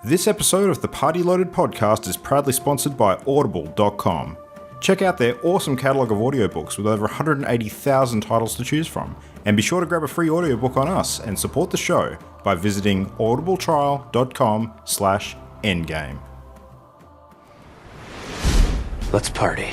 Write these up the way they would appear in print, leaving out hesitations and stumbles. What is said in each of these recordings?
This episode of the Party Loaded podcast is proudly sponsored by Audible.com. Check out their awesome catalogue of audiobooks with over 180,000 titles to choose from. And be sure to grab a free audiobook on us and support the show by visiting audibletrial.com/endgame. Let's party.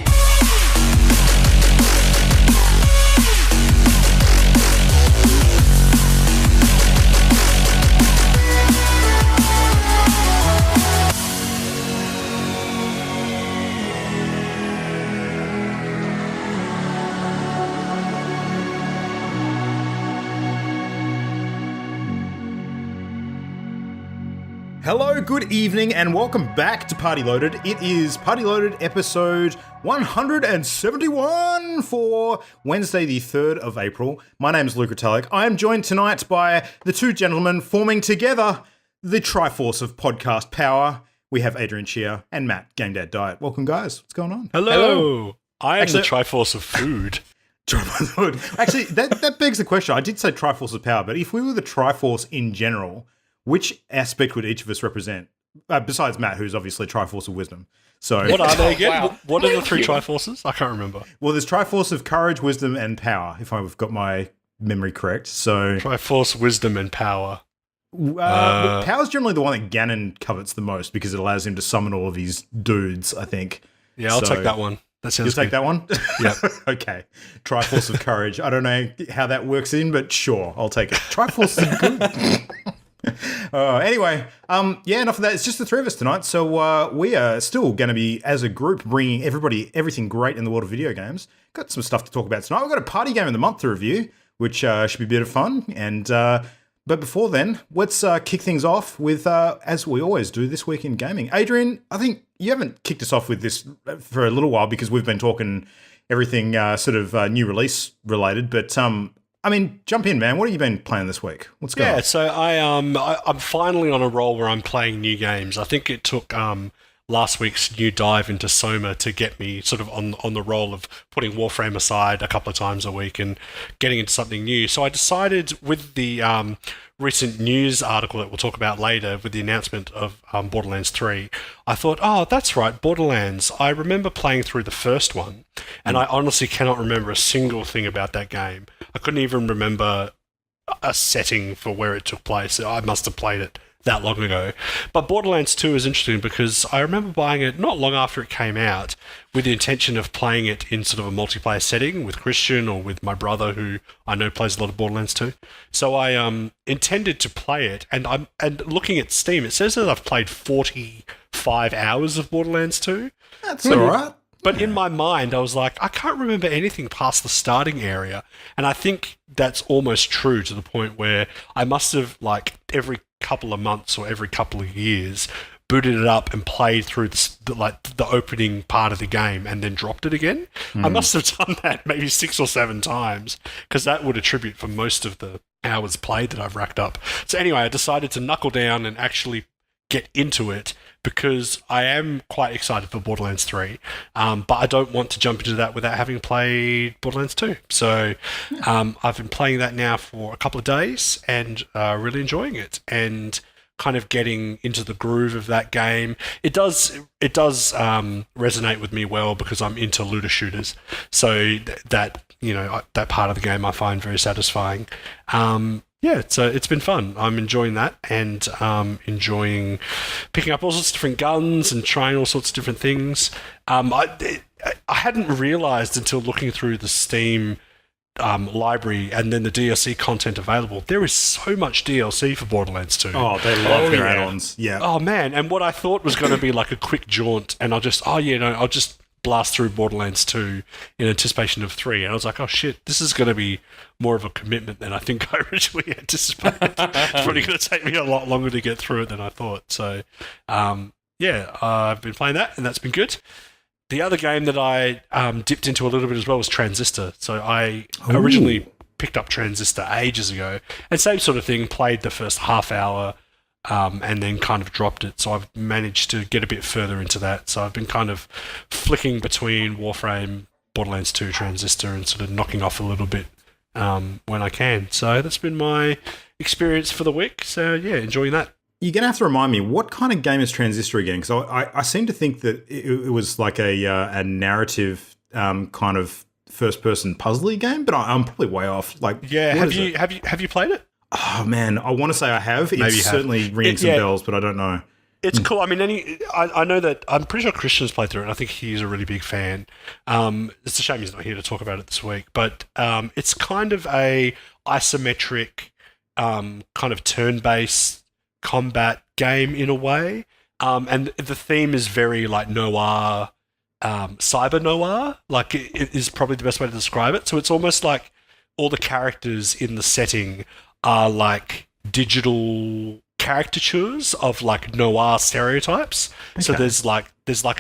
Hello, good evening, and welcome back to Party Loaded. It is Party Loaded episode 171 for Wednesday, the 3rd of April. My name is Luke Retallick. I am joined tonight by the two gentlemen forming together the Triforce of podcast power. We have Adrian Chia and Matt, Game Dad Diet. Welcome, guys. What's going on? Hello. I am the Triforce of food. Actually, that begs the question. I did say Triforce of power, but if we were the Triforce in general, which aspect would each of us represent? Besides Matt, who's obviously Triforce of wisdom. So, what are they again? Wow. What are the three Triforces? I can't remember. Well, there's Triforce of courage, wisdom, and power, if I've got my memory correct. So, Triforce, wisdom, and power. Power's generally the one that Ganon covets the most because it allows him to summon all of his dudes, I think. Yeah, I'll take that one. That sounds You'll take that one? Yeah. Okay. Triforce of courage. I don't know how that works in, but sure, I'll take it. Triforce is good. Anyway, enough of that. It's just the three of us tonight, so we are still going to be, as a group, bringing everybody everything great in the world of video games. Got some stuff to talk about tonight. We've got a party game of the month to review, which should be a bit of fun. And but before then, let's kick things off with, as we always do, This Week in Gaming. Adrian, I think you haven't kicked us off with this for a little while because we've been talking everything sort of new release related, but I mean, jump in, man. What have you been playing this week? What's going on? Yeah, so I'm finally on a roll where I'm playing new games. I think it took last week's new dive into Soma to get me sort of on the roll of putting Warframe aside a couple of times a week and getting into something new. So I decided with the recent news article that we'll talk about later with the announcement of Borderlands 3, I thought, oh, that's right, Borderlands. I remember playing through the first one, and I honestly cannot remember a single thing about that game. I couldn't even remember a setting for where it took place. I must have played it that long ago. But Borderlands 2 is interesting because I remember buying it not long after it came out with the intention of playing it in sort of a multiplayer setting with Christian or with my brother, who I know plays a lot of Borderlands 2. So I intended to play it, and looking at Steam, it says that I've played 45 hours of Borderlands 2. That's all right. But in my mind, I was like, I can't remember anything past the starting area. And I think that's almost true to the point where I must have, like, every couple of months or every couple of years, booted it up and played through the opening part of the game and then dropped it again. I must have done that maybe 6 or 7 times because that would attribute for most of the hours played that I've racked up. So anyway, I decided to knuckle down and actually get into it because I am quite excited for Borderlands 3, but I don't want to jump into that without having played Borderlands 2. So I've been playing that now for a couple of days and really enjoying it and kind of getting into the groove of that game. It does resonate with me well because I'm into looter shooters, so that part of the game I find very satisfying. Yeah, so it's been fun. I'm enjoying that and enjoying picking up all sorts of different guns and trying all sorts of different things. I hadn't realised until looking through the Steam library and then the DLC content available, there is so much DLC for Borderlands 2. Oh, they love their add-ons. Yeah. Oh, man. And what I thought was going to be like a quick jaunt and I'll just blast through Borderlands 2 in anticipation of 3. And I was like, oh shit, this is going to be more of a commitment than I think I originally anticipated. It's probably going to take me a lot longer to get through it than I thought. So, I've been playing that and that's been good. The other game that I dipped into a little bit as well was Transistor. So I originally picked up Transistor ages ago and same sort of thing, played the first half hour, and then kind of dropped it. So I've managed to get a bit further into that. So I've been kind of flicking between Warframe, Borderlands 2, Transistor, and sort of knocking off a little bit when I can. So that's been my experience for the week. So yeah, enjoying that. You're going to have to remind me, what kind of game is Transistor again? Because I seem to think that it was like a narrative kind of first-person puzzly game, but I'm probably way off. Like, yeah, have you played it? Oh man, I want to say I have. Maybe It's certainly ringing some bells, but I don't know. It's cool. I mean, I know that I'm pretty sure Christian's played through it, and I think he's a really big fan. It's a shame he's not here to talk about it this week, but it's kind of a isometric, kind of turn-based combat game in a way, and the theme is very like noir, cyber noir. Like it is probably the best way to describe it. So it's almost like all the characters in the setting are like digital caricatures of like noir stereotypes. Okay. So there's like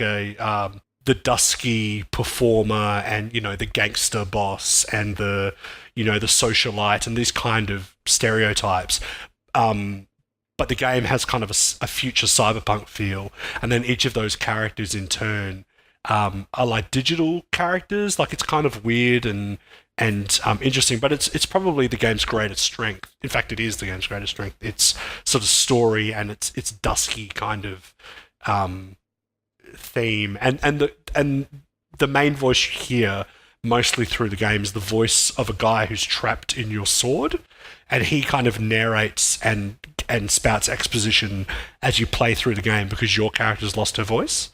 a the dusky performer, and the gangster boss, and the the socialite, and these kind of stereotypes. But the game has kind of a future cyberpunk feel, and then each of those characters in turn are like digital characters. Like it's kind of weird and interesting, but it's probably the game's greatest strength. In fact, it is the game's greatest strength. It's sort of story and it's dusky kind of theme, and the main voice you hear mostly through the game is the voice of a guy who's trapped in your sword, and he kind of narrates and spouts exposition as you play through the game because your character's lost her voice.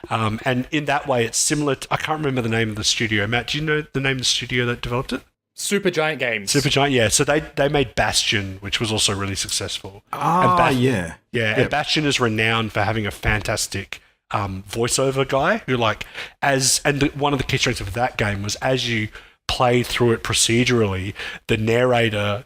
And in that way, it's similar to, I can't remember the name of the studio. Matt, do you know the name of the studio that developed it? Supergiant Games. Supergiant, yeah. So they made Bastion, which was also really successful. Yeah. Yeah, and Bastion is renowned for having a fantastic voiceover guy who one of the key strengths of that game was as you played through it procedurally, the narrator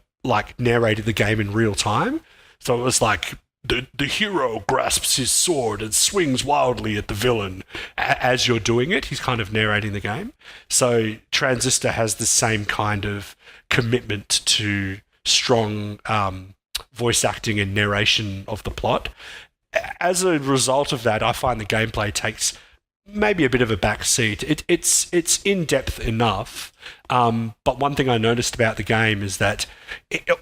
narrated the game in real time. So it was like, the hero grasps his sword and swings wildly at the villain. As you're doing it, he's kind of narrating the game. So Transistor has the same kind of commitment to strong voice acting and narration of the plot. As a result of that, I find the gameplay takes maybe a bit of a back seat. It's in-depth enough, but one thing I noticed about the game is that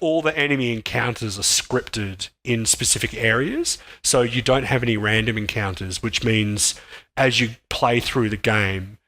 all the enemy encounters are scripted in specific areas, so you don't have any random encounters, which means as you play through the game,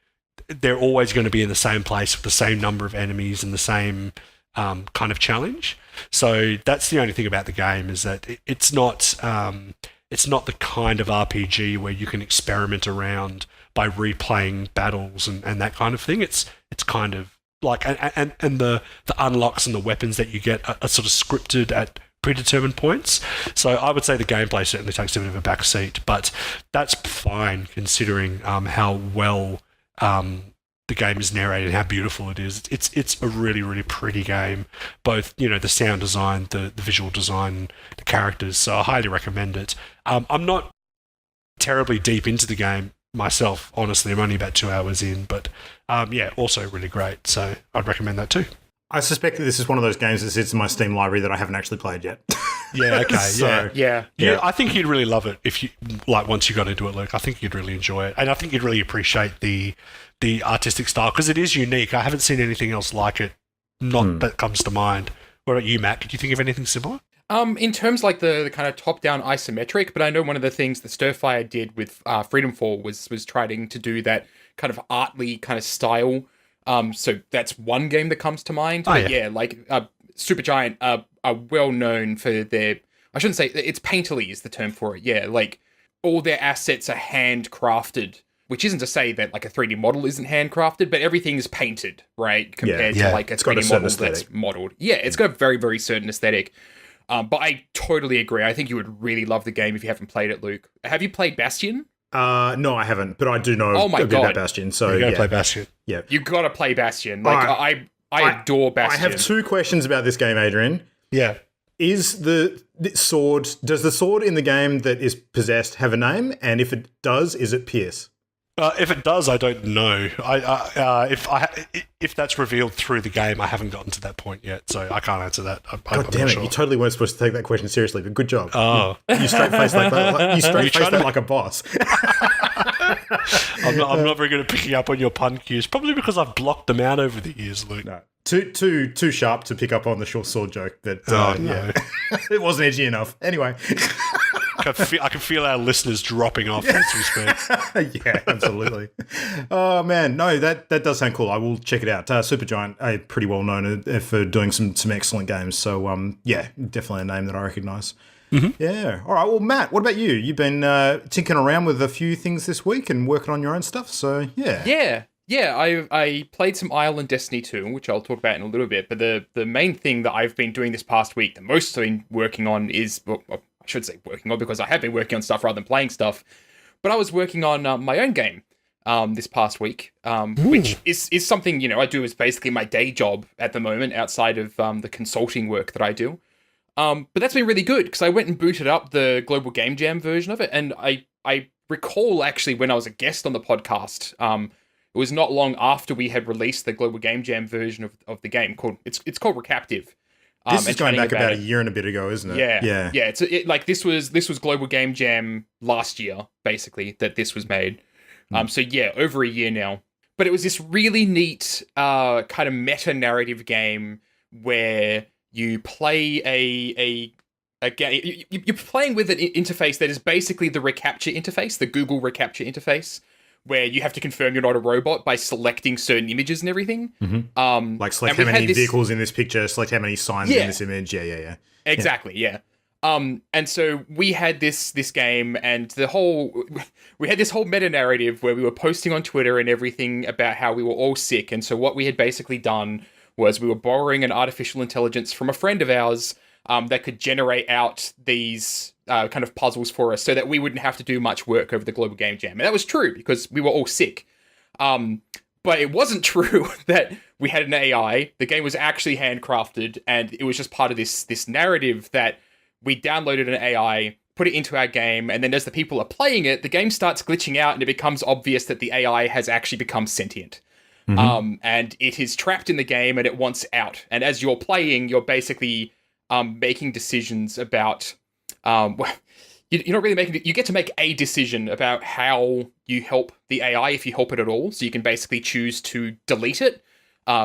they're always going to be in the same place with the same number of enemies and the same kind of challenge. So that's the only thing about the game, is that it's not the kind of RPG where you can experiment around by replaying battles and that kind of thing. It's kind of like, and the unlocks and the weapons that you get are sort of scripted at predetermined points. So I would say the gameplay certainly takes a bit of a back seat, but that's fine considering how well the game is narrated and how beautiful it is. It's a really, really pretty game, both the sound design, the visual design, the characters. So I highly recommend it. I'm not terribly deep into the game myself, honestly. I'm only about 2 hours in, but also really great. So I'd recommend that too. I suspect that this is one of those games that sits in my Steam library that I haven't actually played yet. Yeah, okay, yeah. I think you'd really love it if you once you got into it, Luke. I think you'd really enjoy it, and I think you'd really appreciate the artistic style because it is unique. I haven't seen anything else like it. That comes to mind. What about you, Matt? Could you think of anything similar? In terms like the kind of top-down isometric, but I know one of the things that Stirfire did with Freedomfall was trying to do that kind of artly kind of style. So that's one game that comes to mind. Supergiant are well known for their, I shouldn't say, it's painterly is the term for it. Yeah, like all their assets are handcrafted, which isn't to say that like a 3D model isn't handcrafted, but everything is painted, right? Compared to like a 3D model that's modeled. Yeah, it's got a very, very certain aesthetic. But I totally agree. I think you would really love the game if you haven't played it, Luke. Have you played Bastion? No, I haven't, but I do know a bit about Bastion. So you gotta play Bastion. Yeah, you gotta play Bastion. Like I adore Bastion. I have 2 questions about this game, Adrian. Yeah, is the sword? Does the sword in the game that is possessed have a name? And if it does, is it Pierce? If it does, I don't know. If that's revealed through the game, I haven't gotten to that point yet, so I can't answer that. God damn it! Sure. You totally weren't supposed to take that question seriously, but good job. Oh, you straight faced like a boss. I'm not very good at picking up on your pun cues, probably because I've blocked them out over the years, Luke. No. Too sharp to pick up on the short sword joke, but no. it wasn't edgy enough. Anyway. I can feel our listeners dropping off as we speak. Yeah, absolutely. Oh man, no, that does sound cool. I will check it out. Supergiant, pretty well known for doing some excellent games. So yeah, definitely a name that I recognise. Mm-hmm. Yeah. All right. Well, Matt, what about you? You've been tinkering around with a few things this week and working on your own stuff. So yeah. Yeah, I played some Isle and Destiny 2, which I'll talk about in a little bit. But the main thing that I've been doing this past week, the most I've been working on is, well, I should say working on because I have been working on stuff rather than playing stuff. But I was working on my own game this past week, which is something, I do as basically my day job at the moment outside of the consulting work that I do. But that's been really good because I went and booted up the Global Game Jam version of it. And I recall actually when I was a guest on the podcast, it was not long after we had released the Global Game Jam version of the game called it's called Recaptive. This is going back about a year and a bit ago, isn't it? Yeah. This was Global Game Jam last year, basically, that this was made. So yeah, over a year now. But it was this really neat kind of meta narrative game where you play a game. You're playing with an interface that is basically the reCAPTCHA interface, the Google reCAPTCHA interface, where you have to confirm you're not a robot by selecting certain images and everything. Mm-hmm. Like select how many vehicles in this picture, select how many signs in this image. Yeah. Exactly, yeah. And so we had this game and we had this whole meta narrative where we were posting on Twitter and everything about how we were all sick. And so what we had basically done was we were borrowing an artificial intelligence from a friend of ours that could generate out these kind of puzzles for us so that we wouldn't have to do much work over the Global Game Jam. And that was true because we were all sick. But it wasn't true that we had an AI. The game was actually handcrafted, and it was just part of this narrative that we downloaded an AI, put it into our game, and then as the people are playing it, the game starts glitching out and it becomes obvious that the AI has actually become sentient. Mm-hmm. And it is trapped in the game and it wants out. And as you're playing, you're basically making decisions about... you're not really making... You get to make a decision about how you help the AI, if you help it at all. So you can basically choose to delete it,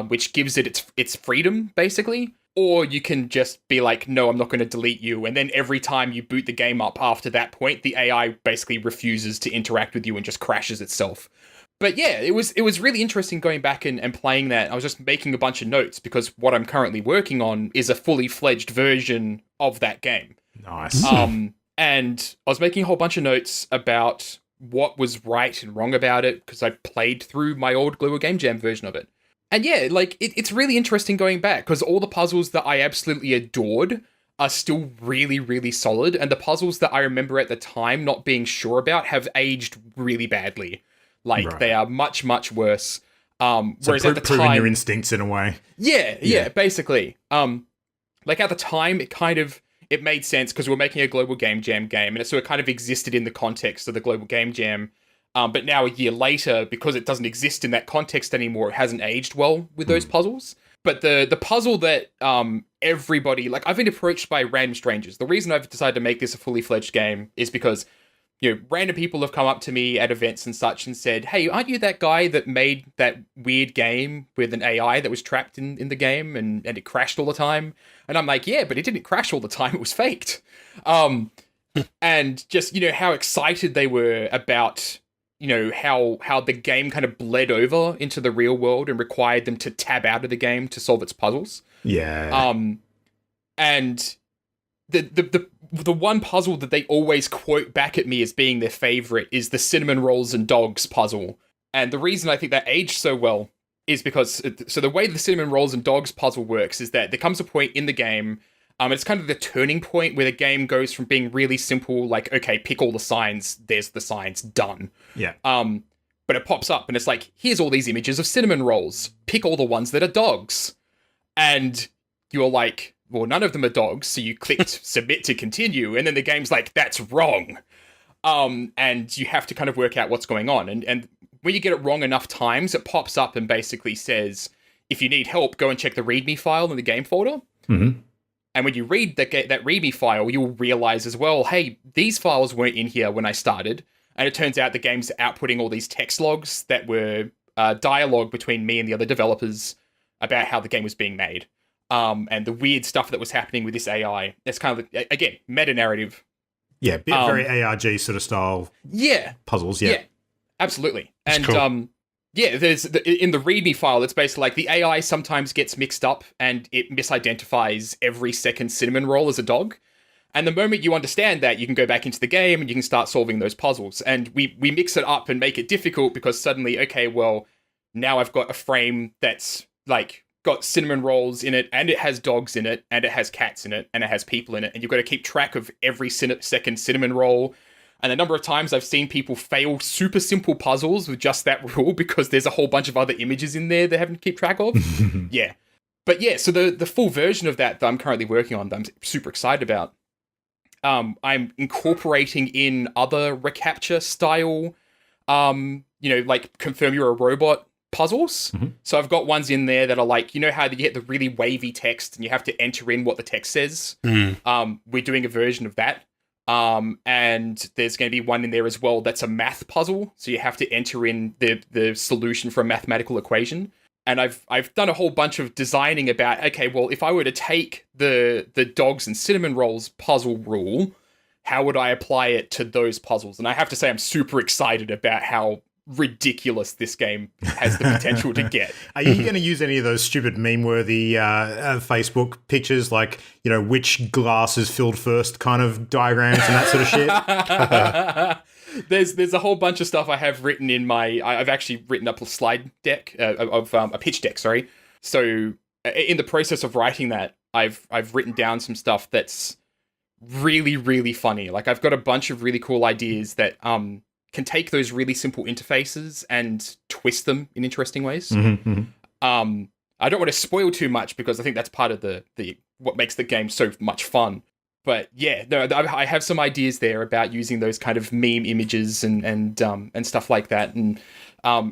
which gives it its freedom, basically. Or you can just be like, no, I'm not going to delete you. And then every time you boot the game up after that point, the AI basically refuses to interact with you and just crashes itself. But yeah, it was really interesting going back and playing that. I was just making a bunch of notes because what I'm currently working on is a fully fledged version of that game. Nice. And I was making a whole bunch of notes about what was right and wrong about it because I played through my old Global Game Jam version of it. And yeah, like it's really interesting going back because all the puzzles that I absolutely adored are still really, really solid. And the puzzles that I remember at the time not being sure about have aged really badly. Like they are much, much worse. Whereas at the time, proving your instincts in a way. Yeah, basically. Like at the time, it made sense because we were making a Global Game Jam game, and so it kind of existed in the context of the Global Game Jam. But now a year later, because it doesn't exist in that context anymore, it hasn't aged well with those puzzles. But the puzzle that everybody, like I've been approached by random strangers. The reason I've decided to make this a fully fledged game is because random people have come up to me at events and such and said, hey, aren't you that guy that made that weird game with an AI that was trapped in the game and it crashed all the time? And I'm like, yeah, but it didn't crash all the time. It was faked. And just, how excited they were about, how the game kind of bled over into the real world and required them to tab out of the game to solve its puzzles. Yeah. And the one puzzle that they always quote back at me as being their favorite is the cinnamon rolls and dogs puzzle. And the reason I think that aged so well is because, so the way the cinnamon rolls and dogs puzzle works is that there comes a point in the game, it's kind of the turning point where the game goes from being really simple, like, okay, pick all the signs, there's the signs, done. Yeah. But it pops up and it's like, here's all these images of cinnamon rolls, pick all the ones that are dogs. And you're like, well, none of them are dogs, so you clicked submit to continue, and then the game's like, that's wrong. And you have to kind of work out what's going on. And when you get it wrong enough times, it pops up and basically says, if you need help, go and check the README file in the game folder. Mm-hmm. And when you read that README file, you'll realize as well, hey, these files weren't in here when I started. And it turns out the game's outputting all these text logs that were dialogue between me and the other developers about how the game was being made. And the weird stuff that was happening with this AI. It's kind of, again, meta-narrative. Yeah, very ARG sort of style puzzles, Yeah, absolutely. And cool. there's in the README file, it's basically like the AI sometimes gets mixed up and it misidentifies every second cinnamon roll as a dog. And the moment you understand that, you can go back into the game and you can start solving those puzzles. And we mix it up and make it difficult because suddenly, okay, well, now I've got a frame that's like got cinnamon rolls in it, and it has dogs in it, and it has cats in it, and it has people in it. And you've got to keep track of every second cinnamon roll. And the number of times I've seen people fail super simple puzzles with just that rule because there's a whole bunch of other images in there they haven't keep track of. Yeah. But yeah, so the full version of that I'm currently working on, that I'm super excited about, I'm incorporating in other reCAPTCHA style, like confirm you're a robot puzzles. Mm-hmm. So I've got ones in there that are like, you know how you get the really wavy text and you have to enter in what the text says? We're doing a version of that. And there's going to be one in there as well that's a math puzzle. So you have to enter in the solution for a mathematical equation. And I've done a whole bunch of designing about, okay, well, if I were to take the dogs and cinnamon rolls puzzle rule, how would I apply it to those puzzles? And I have to say I'm super excited about how ridiculous this game has the potential to get. Are you going to use any of those stupid meme-worthy Facebook pictures, like, which glass is filled first kind of diagrams and that sort of shit? There's a whole bunch of stuff I have written in I've actually written up a slide deck a pitch deck, sorry. So in the process of writing that, I've written down some stuff that's really, really funny. Like I've got a bunch of really cool ideas that can take those really simple interfaces and twist them in interesting ways. Mm-hmm. I don't want to spoil too much because I think that's part of the what makes the game so much fun. But yeah, no, I have some ideas there about using those kind of meme images and stuff like that, and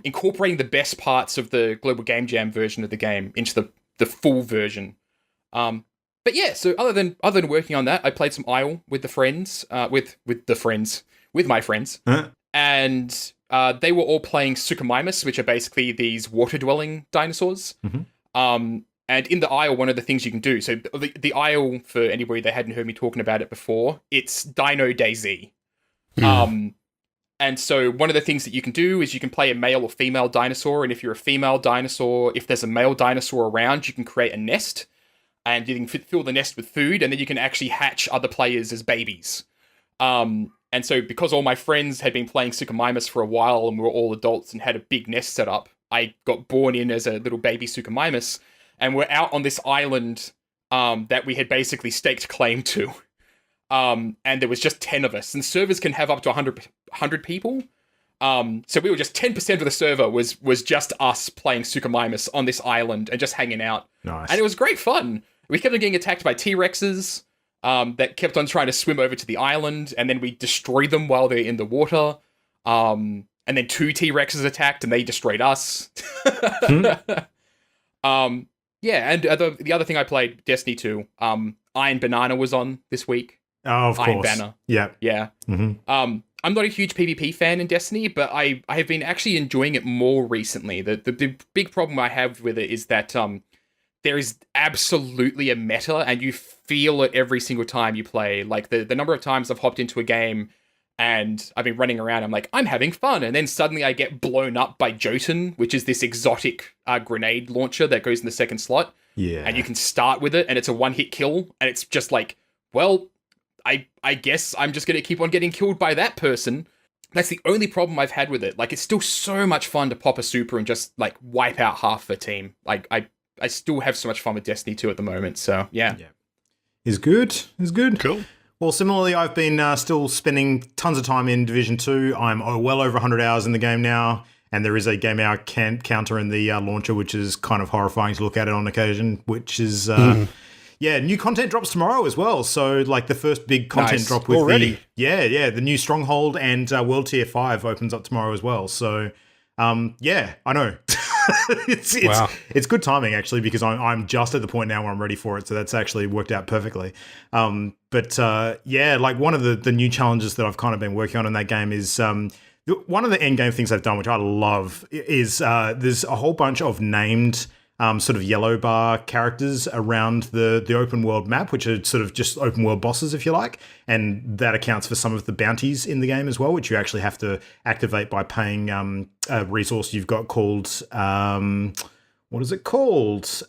incorporating the best parts of the Global Game Jam version of the game into the full version. But yeah, so other than working on that, I played some Isle with the friends, with my friends. Huh? And they were all playing Suchomimus, which are basically these water-dwelling dinosaurs. Mm-hmm. And in the Isle, one of the things you can do, so the Isle, for anybody that hadn't heard me talking about it before, it's Dino DayZ. And so one of the things that you can do is you can play a male or female dinosaur, and if you're a female dinosaur, if there's a male dinosaur around, you can create a nest, and you can fill the nest with food, and then you can actually hatch other players as babies. And so because all my friends had been playing Suchomimus for a while and we were all adults and had a big nest set up, I got born in as a little baby Suchomimus, and we're out on this island that we had basically staked claim to. And there was just 10 of us, and servers can have up to 100 people. So we were just 10% of the server was just us playing Suchomimus on this island and just hanging out. Nice. And it was great fun. We kept on getting attacked by T-Rexes. That kept on trying to swim over to the island, and then we destroyed them while they're in the water. And then 2 T-Rexes attacked, and they destroyed us. Yeah, and the other thing I played, Destiny 2, Iron Banana was on this week. Oh, of Iron course. Banner. Yeah. Yeah. Mm-hmm. I'm not a huge PvP fan in Destiny, but I have been actually enjoying it more recently. The big problem I have with it is that there is absolutely a meta, and you feel it every single time you play. Like the number of times I've hopped into a game and I've been running around, I'm like, I'm having fun. And then suddenly I get blown up by Jotun, which is this exotic grenade launcher that goes in the second slot. Yeah. And you can start with it and it's a one-hit kill. And it's just like, well, I guess I'm just going to keep on getting killed by that person. That's the only problem I've had with it. Like, it's still so much fun to pop a super and just like wipe out half the team. Like, I still have so much fun with Destiny 2 at the moment. So yeah. Is good. Cool. Well, similarly, I've been still spending tons of time in Division 2. I'm well over 100 hours in the game now, and there is a game hour counter in the launcher, which is kind of horrifying to look at it on occasion, which is, new content drops tomorrow as well. So, like, the first big content drop with already. The new Stronghold and World Tier 5 opens up tomorrow as well. So, I know. It's good timing, actually, because I'm just at the point now where I'm ready for it, so that's actually worked out perfectly. Like one of the new challenges that I've kind of been working on in that game is one of the end game things I've done, which I love, is there's a whole bunch of named sort of yellow bar characters around the open world map, which are sort of just open world bosses, if you like. And that accounts for some of the bounties in the game as well, which you actually have to activate by paying a resource you've got called, what is it called?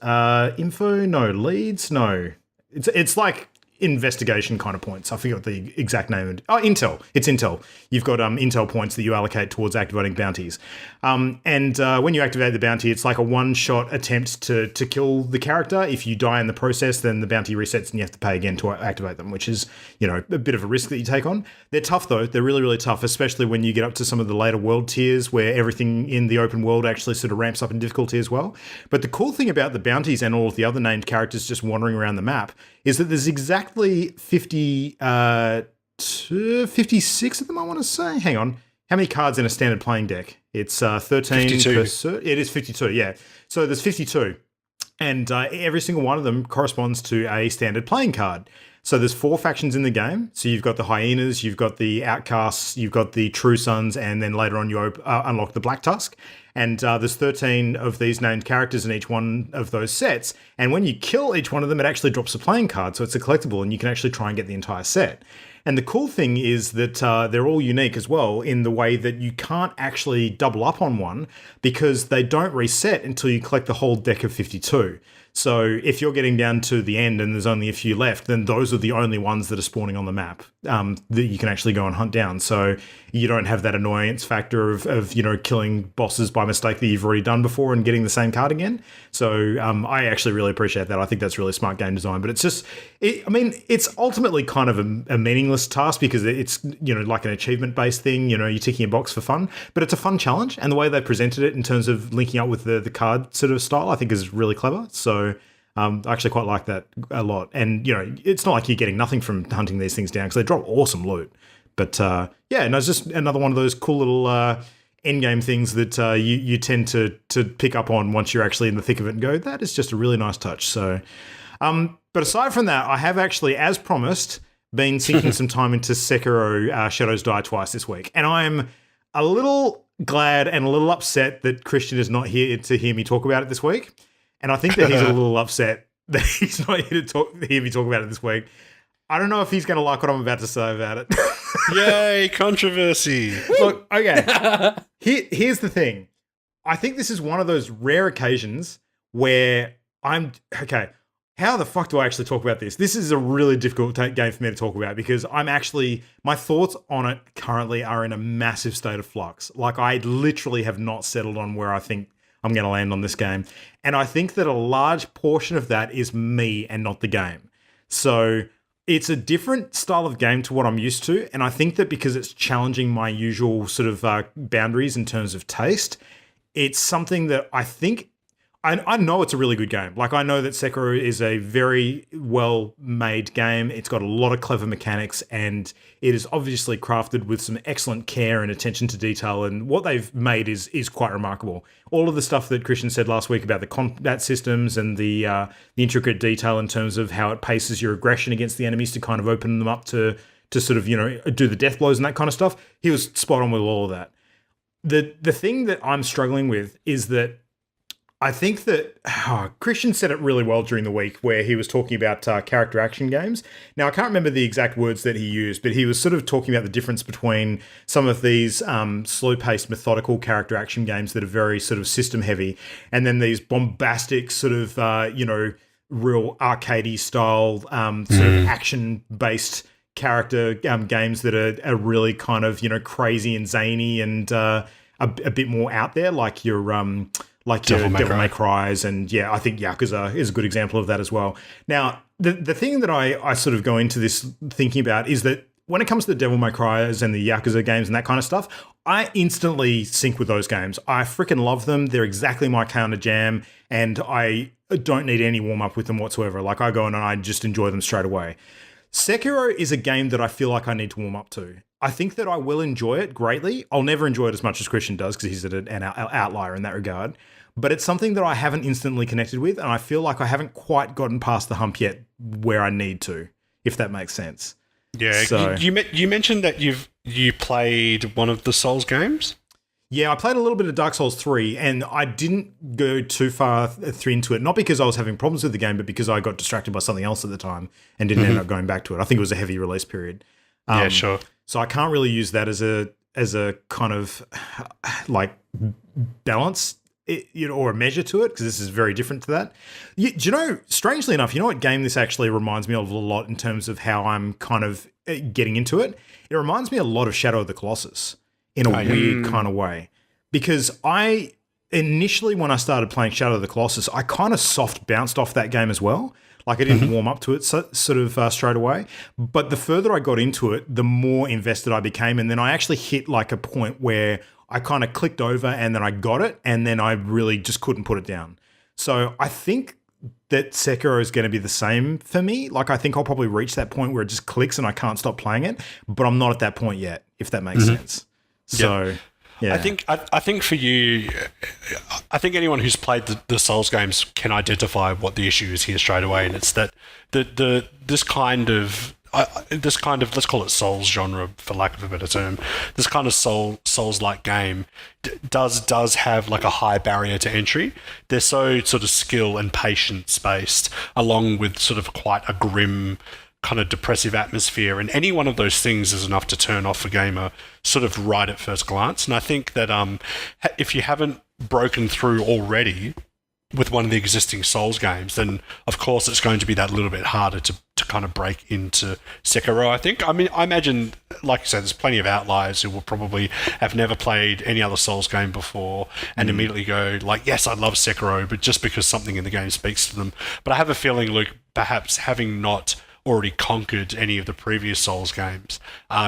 Info? No. Leads? No. It's like investigation kind of points. I forget the exact name. Oh, Intel. It's Intel. You've got Intel points that you allocate towards activating bounties. And when you activate the bounty, it's like a one-shot attempt to kill the character. If you die in the process, then the bounty resets and you have to pay again to activate them, which is, a bit of a risk that you take on. They're tough, though. They're really, really tough, especially when you get up to some of the later world tiers where everything in the open world actually sort of ramps up in difficulty as well. But the cool thing about the bounties and all of the other named characters just wandering around the map is that there's exactly 56 of them, I want to say. Hang on. How many cards in a standard playing deck? It's 13 per It is 52, yeah. So there's 52. And every single one of them corresponds to a standard playing card. So there's 4 factions in the game. So you've got the Hyenas, you've got the Outcasts, you've got the True Sons, and then later on you unlock the Black Tusk. And there's 13 of these named characters in each one of those sets. And when you kill each one of them, it actually drops a playing card. So it's a collectible, and you can actually try and get the entire set. And the cool thing is that they're all unique as well in the way that you can't actually double up on one because they don't reset until you collect the whole deck of 52. So if you're getting down to the end and there's only a few left, then those are the only ones that are spawning on the map that you can actually go and hunt down. So you don't have that annoyance factor of killing bosses by mistake that you've already done before and getting the same card again. So I actually really appreciate that. I think that's really smart game design. But it's just, it's ultimately kind of a meaningless task because it's, like an achievement-based thing. You're ticking a box for fun. But it's a fun challenge. And the way they presented it in terms of linking up with the card sort of style, I think is really clever. So I actually quite like that a lot. And, it's not like you're getting nothing from hunting these things down because they drop awesome loot. But it's just another one of those cool little endgame things that you tend to pick up on once you're actually in the thick of it and go, that is just a really nice touch. So, but aside from that, I have actually, as promised, been sinking some time into Sekiro Shadows Die Twice this week. And I'm a little glad and a little upset that Christian is not here to hear me talk about it this week. And I think that he's a little upset that he's not here to hear me talk about it this week. I don't know if he's going to like what I'm about to say about it. Yay, controversy. Look, okay. Here's the thing. I think this is one of those rare occasions where okay, how the fuck do I actually talk about this? This is a really difficult game for me to talk about because my thoughts on it currently are in a massive state of flux. Like, I literally have not settled on where I think I'm going to land on this game. And I think that a large portion of that is me and not the game. So it's a different style of game to what I'm used to. And I think that because it's challenging my usual sort of boundaries in terms of taste, it's something that I think I know it's a really good game. Like, I know that Sekiro is a very well-made game. It's got a lot of clever mechanics, and it is obviously crafted with some excellent care and attention to detail, and what they've made is quite remarkable. All of the stuff that Christian said last week about the combat systems and the intricate detail in terms of how it paces your aggression against the enemies to kind of open them up to sort of, do the death blows and that kind of stuff, he was spot on with all of that. The thing that I'm struggling with is that I think that Christian said it really well during the week where he was talking about character action games. Now, I can't remember the exact words that he used, but he was sort of talking about the difference between some of these slow-paced, methodical character action games that are very sort of system-heavy, and then these bombastic sort of, real arcadey style sort of action-based character games that are really kind of, crazy and zany and a bit more out there, like your Devil May Cry's, and I think Yakuza is a good example of that as well. Now, the thing that I sort of go into this thinking about is that when it comes to the Devil May Cry's and the Yakuza games and that kind of stuff, I instantly sync with those games. I freaking love them. They're exactly my kind of jam, and I don't need any warm-up with them whatsoever. Like, I go in and I just enjoy them straight away. Sekiro is a game that I feel like I need to warm up to. I think that I will enjoy it greatly. I'll never enjoy it as much as Christian does because he's an outlier in that regard. But it's something that I haven't instantly connected with, and I feel like I haven't quite gotten past the hump yet where I need to, if that makes sense. Yeah, so, you mentioned that you played one of the Souls games? Yeah, I played a little bit of Dark Souls 3, and I didn't go too far into it, not because I was having problems with the game, but because I got distracted by something else at the time and didn't end up going back to it. I think it was a heavy release period. Yeah, sure. So I can't really use that as a kind of like balance, or a measure to it, because this is very different to that. Do you know, strangely enough, you know what game this actually reminds me of a lot in terms of how I'm kind of getting into it? It reminds me a lot of Shadow of the Colossus in a weird kind of way. Because I initially, when I started playing Shadow of the Colossus, I kind of soft bounced off that game as well. Like I didn't warm up to it sort of straight away. But the further I got into it, the more invested I became. And then I actually hit like a point where I kind of clicked over and then I got it. And then I really just couldn't put it down. So I think that Sekiro is going to be the same for me. Like I think I'll probably reach that point where it just clicks and I can't stop playing it. But I'm not at that point yet, if that makes sense. So... Yeah. I think for you, I think anyone who's played the Souls games can identify what the issue is here straight away, and it's that this kind of let's call it Souls genre for lack of a better term. This kind of Souls-like game does have like a high barrier to entry. They're so sort of skill and patience based, along with sort of quite a grim, kind of depressive atmosphere, and any one of those things is enough to turn off a gamer sort of right at first glance. And I think that if you haven't broken through already with one of the existing Souls games, then of course it's going to be that little bit harder to kind of break into Sekiro, I think. I mean, I imagine, like you said, there's plenty of outliers who will probably have never played any other Souls game before and immediately go like, yes, I love Sekiro, but just because something in the game speaks to them. But I have a feeling, Luke, perhaps having not already conquered any of the previous Souls games,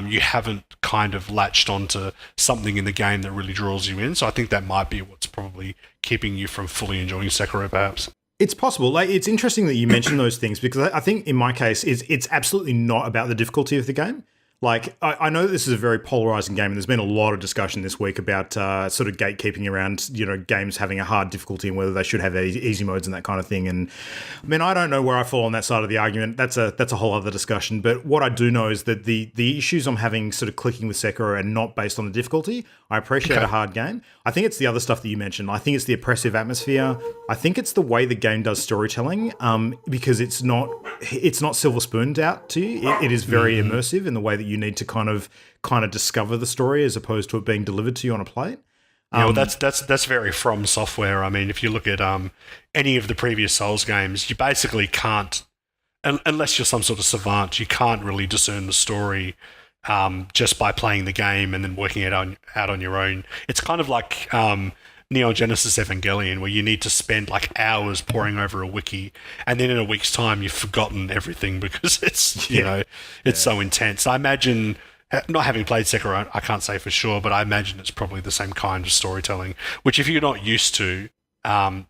you haven't kind of latched onto something in the game that really draws you in. So I think that might be what's probably keeping you from fully enjoying Sekiro, perhaps. It's possible. Like, it's interesting that you mention those things, because I think in my case, it's absolutely not about the difficulty of the game. Like, I know that this is a very polarizing game, and there's been a lot of discussion this week about sort of gatekeeping around, games having a hard difficulty and whether they should have easy modes and that kind of thing. And I mean, I don't know where I fall on that side of the argument. That's a whole other discussion. But what I do know is that the issues I'm having sort of clicking with Sekiro are not based on the difficulty. I appreciate a hard game. I think it's the other stuff that you mentioned. I think it's the oppressive atmosphere. I think it's the way the game does storytelling, because it's not silver spooned out to you. It is very immersive in the way that you need to kind of discover the story as opposed to it being delivered to you on a plate. Yeah, well, that's very From Software. I mean, if you look at any of the previous Souls games, you basically can't, unless you're some sort of savant, you can't really discern the story just by playing the game and then working it out on your own. It's kind of like Neon Genesis Evangelion, where you need to spend like hours poring over a wiki, and then in a week's time you've forgotten everything because it's it's so intense. I imagine, not having played Sekiro, I can't say for sure, but I imagine it's probably the same kind of storytelling, which if you're not used to, I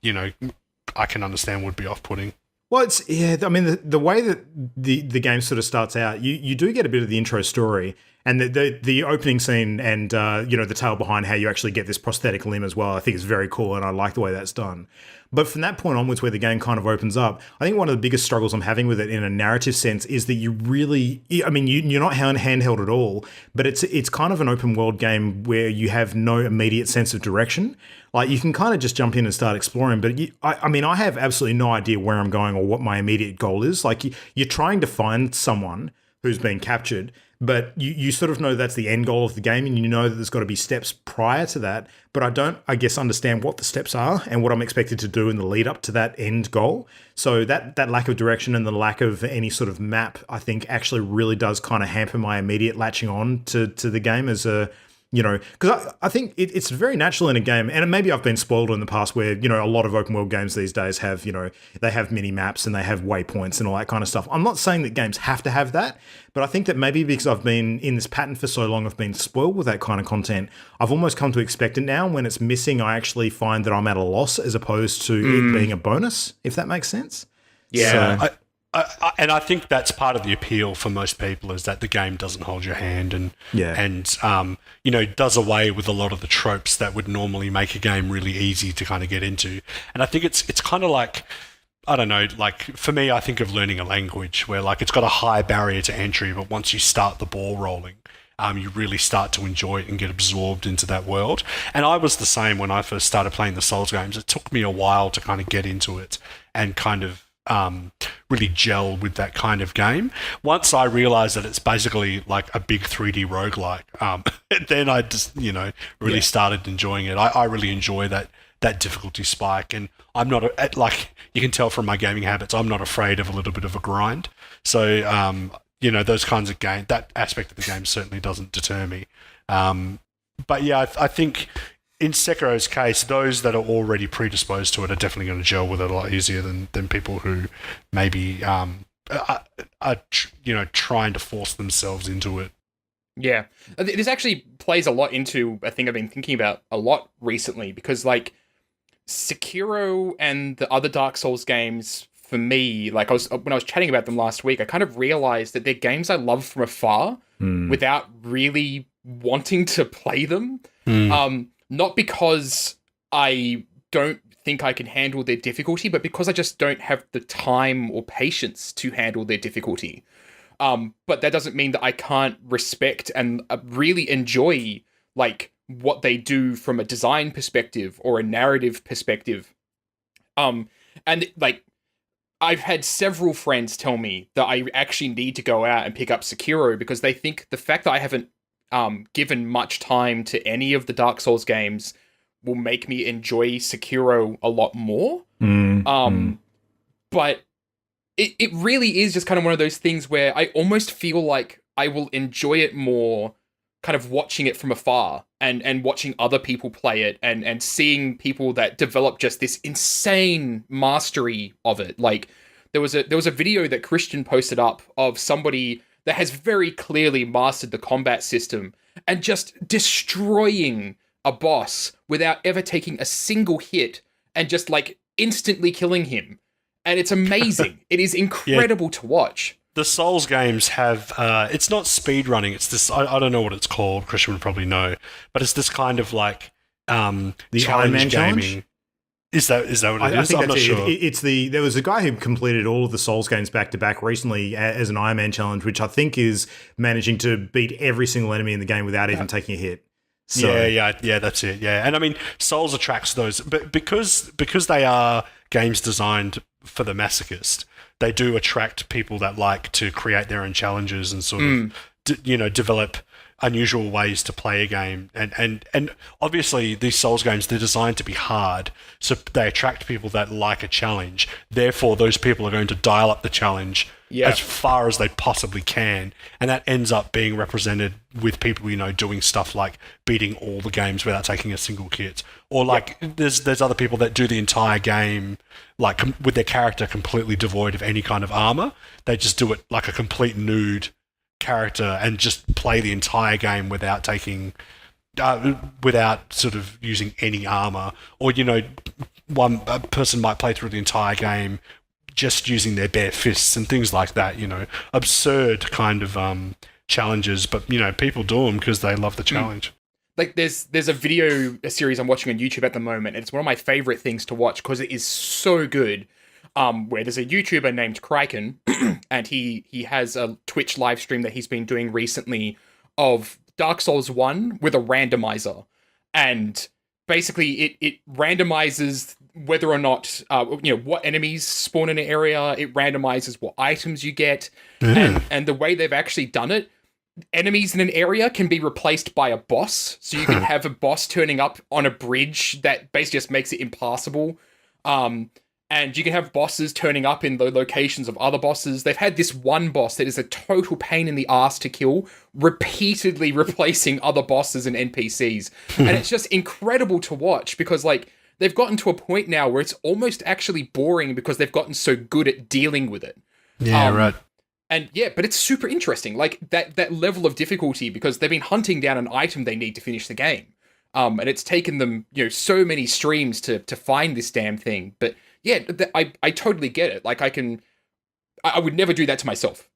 can understand would be off-putting. Well, I mean, the way that the game sort of starts out, you do get a bit of the intro story, and the opening scene and the tale behind how you actually get this prosthetic limb as well, I think is very cool, and I like the way that's done. But from that point onwards, where the game kind of opens up, I think one of the biggest struggles I'm having with it in a narrative sense is that you're not handheld at all, but it's kind of an open world game where you have no immediate sense of direction. Like, you can kind of just jump in and start exploring, but I have absolutely no idea where I'm going or what my immediate goal is. Like, you're trying to find someone who's been captured, but you sort of know that's the end goal of the game, and you know that there's got to be steps prior to that, but I don't, I guess, understand what the steps are and what I'm expected to do in the lead up to that end goal. So that lack of direction and the lack of any sort of map, I think, actually really does kind of hamper my immediate latching on to the game as a... because I think it's very natural in a game, and maybe I've been spoiled in the past where, a lot of open world games these days have, they have mini maps and they have waypoints and all that kind of stuff. I'm not saying that games have to have that, but I think that maybe because I've been in this pattern for so long, I've been spoiled with that kind of content. I've almost come to expect it now. When it's missing, I actually find that I'm at a loss as opposed to it being a bonus, if that makes sense. Yeah. So, and I think that's part of the appeal for most people, is that the game doesn't hold your hand and does away with a lot of the tropes that would normally make a game really easy to kind of get into. And I think it's kind of like, I don't know, like for me, I think of learning a language where like it's got a high barrier to entry, but once you start the ball rolling, you really start to enjoy it and get absorbed into that world. And I was the same when I first started playing the Souls games. It took me a while to kind of get into it and kind of really gel with that kind of game. Once I realized that it's basically like a big 3D roguelike, then I just, really started enjoying it. I really enjoy that difficulty spike, and I'm not like you can tell from my gaming habits, I'm not afraid of a little bit of a grind. So those kinds of game, that aspect of the game certainly doesn't deter me. But yeah, I think in Sekiro's case, those that are already predisposed to it are definitely going to gel with it a lot easier than people who maybe are trying to force themselves into it. Yeah, this actually plays a lot into a thing I've been thinking about a lot recently, because like Sekiro and the other Dark Souls games, for me, like when I was chatting about them last week, I kind of realized that they're games I love from afar without really wanting to play them. Not because I don't think I can handle their difficulty, but because I just don't have the time or patience to handle their difficulty. But that doesn't mean that I can't respect and really enjoy like what they do from a design perspective or a narrative perspective. And like I've had several friends tell me that I actually need to go out and pick up Sekiro because they think the fact that I haven't given much time to any of the Dark Souls games will make me enjoy Sekiro a lot more. But it really is just kind of one of those things where I almost feel like I will enjoy it more kind of watching it from afar and watching other people play it and seeing people that develop just this insane mastery of it. Like there was a video that Christian posted up of somebody that has very clearly mastered the combat system and just destroying a boss without ever taking a single hit and just like instantly killing him. And it's amazing. It is incredible to watch. The Souls games have, it's not speed running, it's this, I don't know what it's called, Christian would probably know, but it's this kind of like the Iron Man gaming. Challenge? Is that what it is? I think I'm not sure. It's there was a guy who completed all of the Souls games back to back recently as an Iron Man challenge, which I think is managing to beat every single enemy in the game without even taking a hit. So. Yeah, that's it. Yeah, and I mean, Souls attracts those, but because they are games designed for the masochist, they do attract people that like to create their own challenges and sort of, develop unusual ways to play a game. And obviously these Souls games, they're designed to be hard, so they attract people that like a challenge. Therefore, those people are going to dial up the challenge as far as they possibly can, and that ends up being represented with people, doing stuff like beating all the games without taking a single hit, or like there's other people that do the entire game like with their character completely devoid of any kind of armor. They just do it like a complete nude character and just play the entire game without taking without sort of using any armor, or one person might play through the entire game just using their bare fists and things like that. Absurd kind of challenges, but people do them because they love the challenge. Like there's a series I'm watching on YouTube at the moment, and it's one of my favorite things to watch because it is so good. Where there's a YouTuber named Kraken, and he has a Twitch live stream that he's been doing recently of Dark Souls 1 with a randomizer. And basically it randomizes whether or not, what enemies spawn in an area. It randomizes what items you get. And the way they've actually done it, enemies in an area can be replaced by a boss. So you can have a boss turning up on a bridge that basically just makes it impassable. And you can have bosses turning up in the locations of other bosses. They've had this one boss that is a total pain in the ass to kill, repeatedly replacing other bosses and NPCs. And it's just incredible to watch because, like, they've gotten to a point now where it's almost actually boring because they've gotten so good at dealing with it. Yeah, right. And yeah, but it's super interesting, like that level of difficulty, because they've been hunting down an item they need to finish the game. And it's taken them, so many streams to find this damn thing. But yeah, I totally get it. Like I would never do that to myself.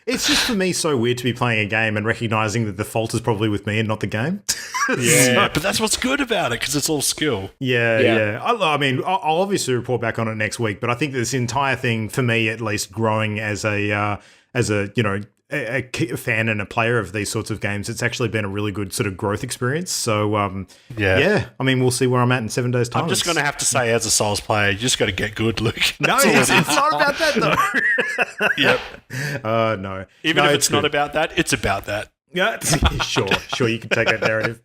It's just for me so weird to be playing a game and recognizing that the fault is probably with me and not the game. Yeah, but that's what's good about it because it's all skill. Yeah. I mean, I'll obviously report back on it next week, but I think this entire thing, for me at least, growing as a a fan and a player of these sorts of games, it's actually been a really good sort of growth experience. So, yeah. I mean, we'll see where I'm at in 7 days' time. I'm just going to have to say, as a Souls player, you just got to get good, Luke. No, it's not about that, though. Yep. No. Even if it's not about that, it's about that. Yeah, sure, you can take that narrative.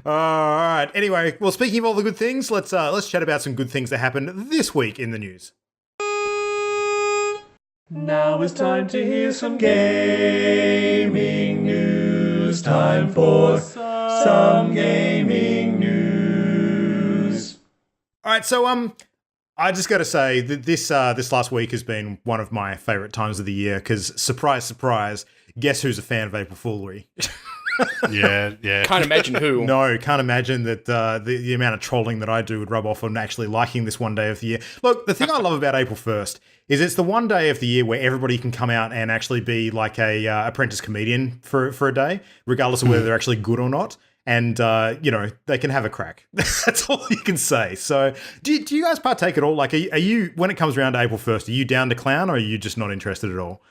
All right. Anyway, well, speaking of all the good things, let's chat about some good things that happened this week in the news. Now it's time to hear some gaming news. Time for some gaming news. All right, so I just got to say that this last week has been one of my favorite times of the year because surprise, surprise, guess who's a fan of April Foolery? Yeah. Can't imagine who. No, can't imagine that the amount of trolling that I do would rub off on actually liking this one day of the year. Look, the thing I love about April 1st is it's the one day of the year where everybody can come out and actually be like a apprentice comedian for a day, regardless of whether they're actually good or not. And, they can have a crack. That's all you can say. So do you guys partake at all? Like, are you, when it comes around to April 1st, are you down to clown or are you just not interested at all?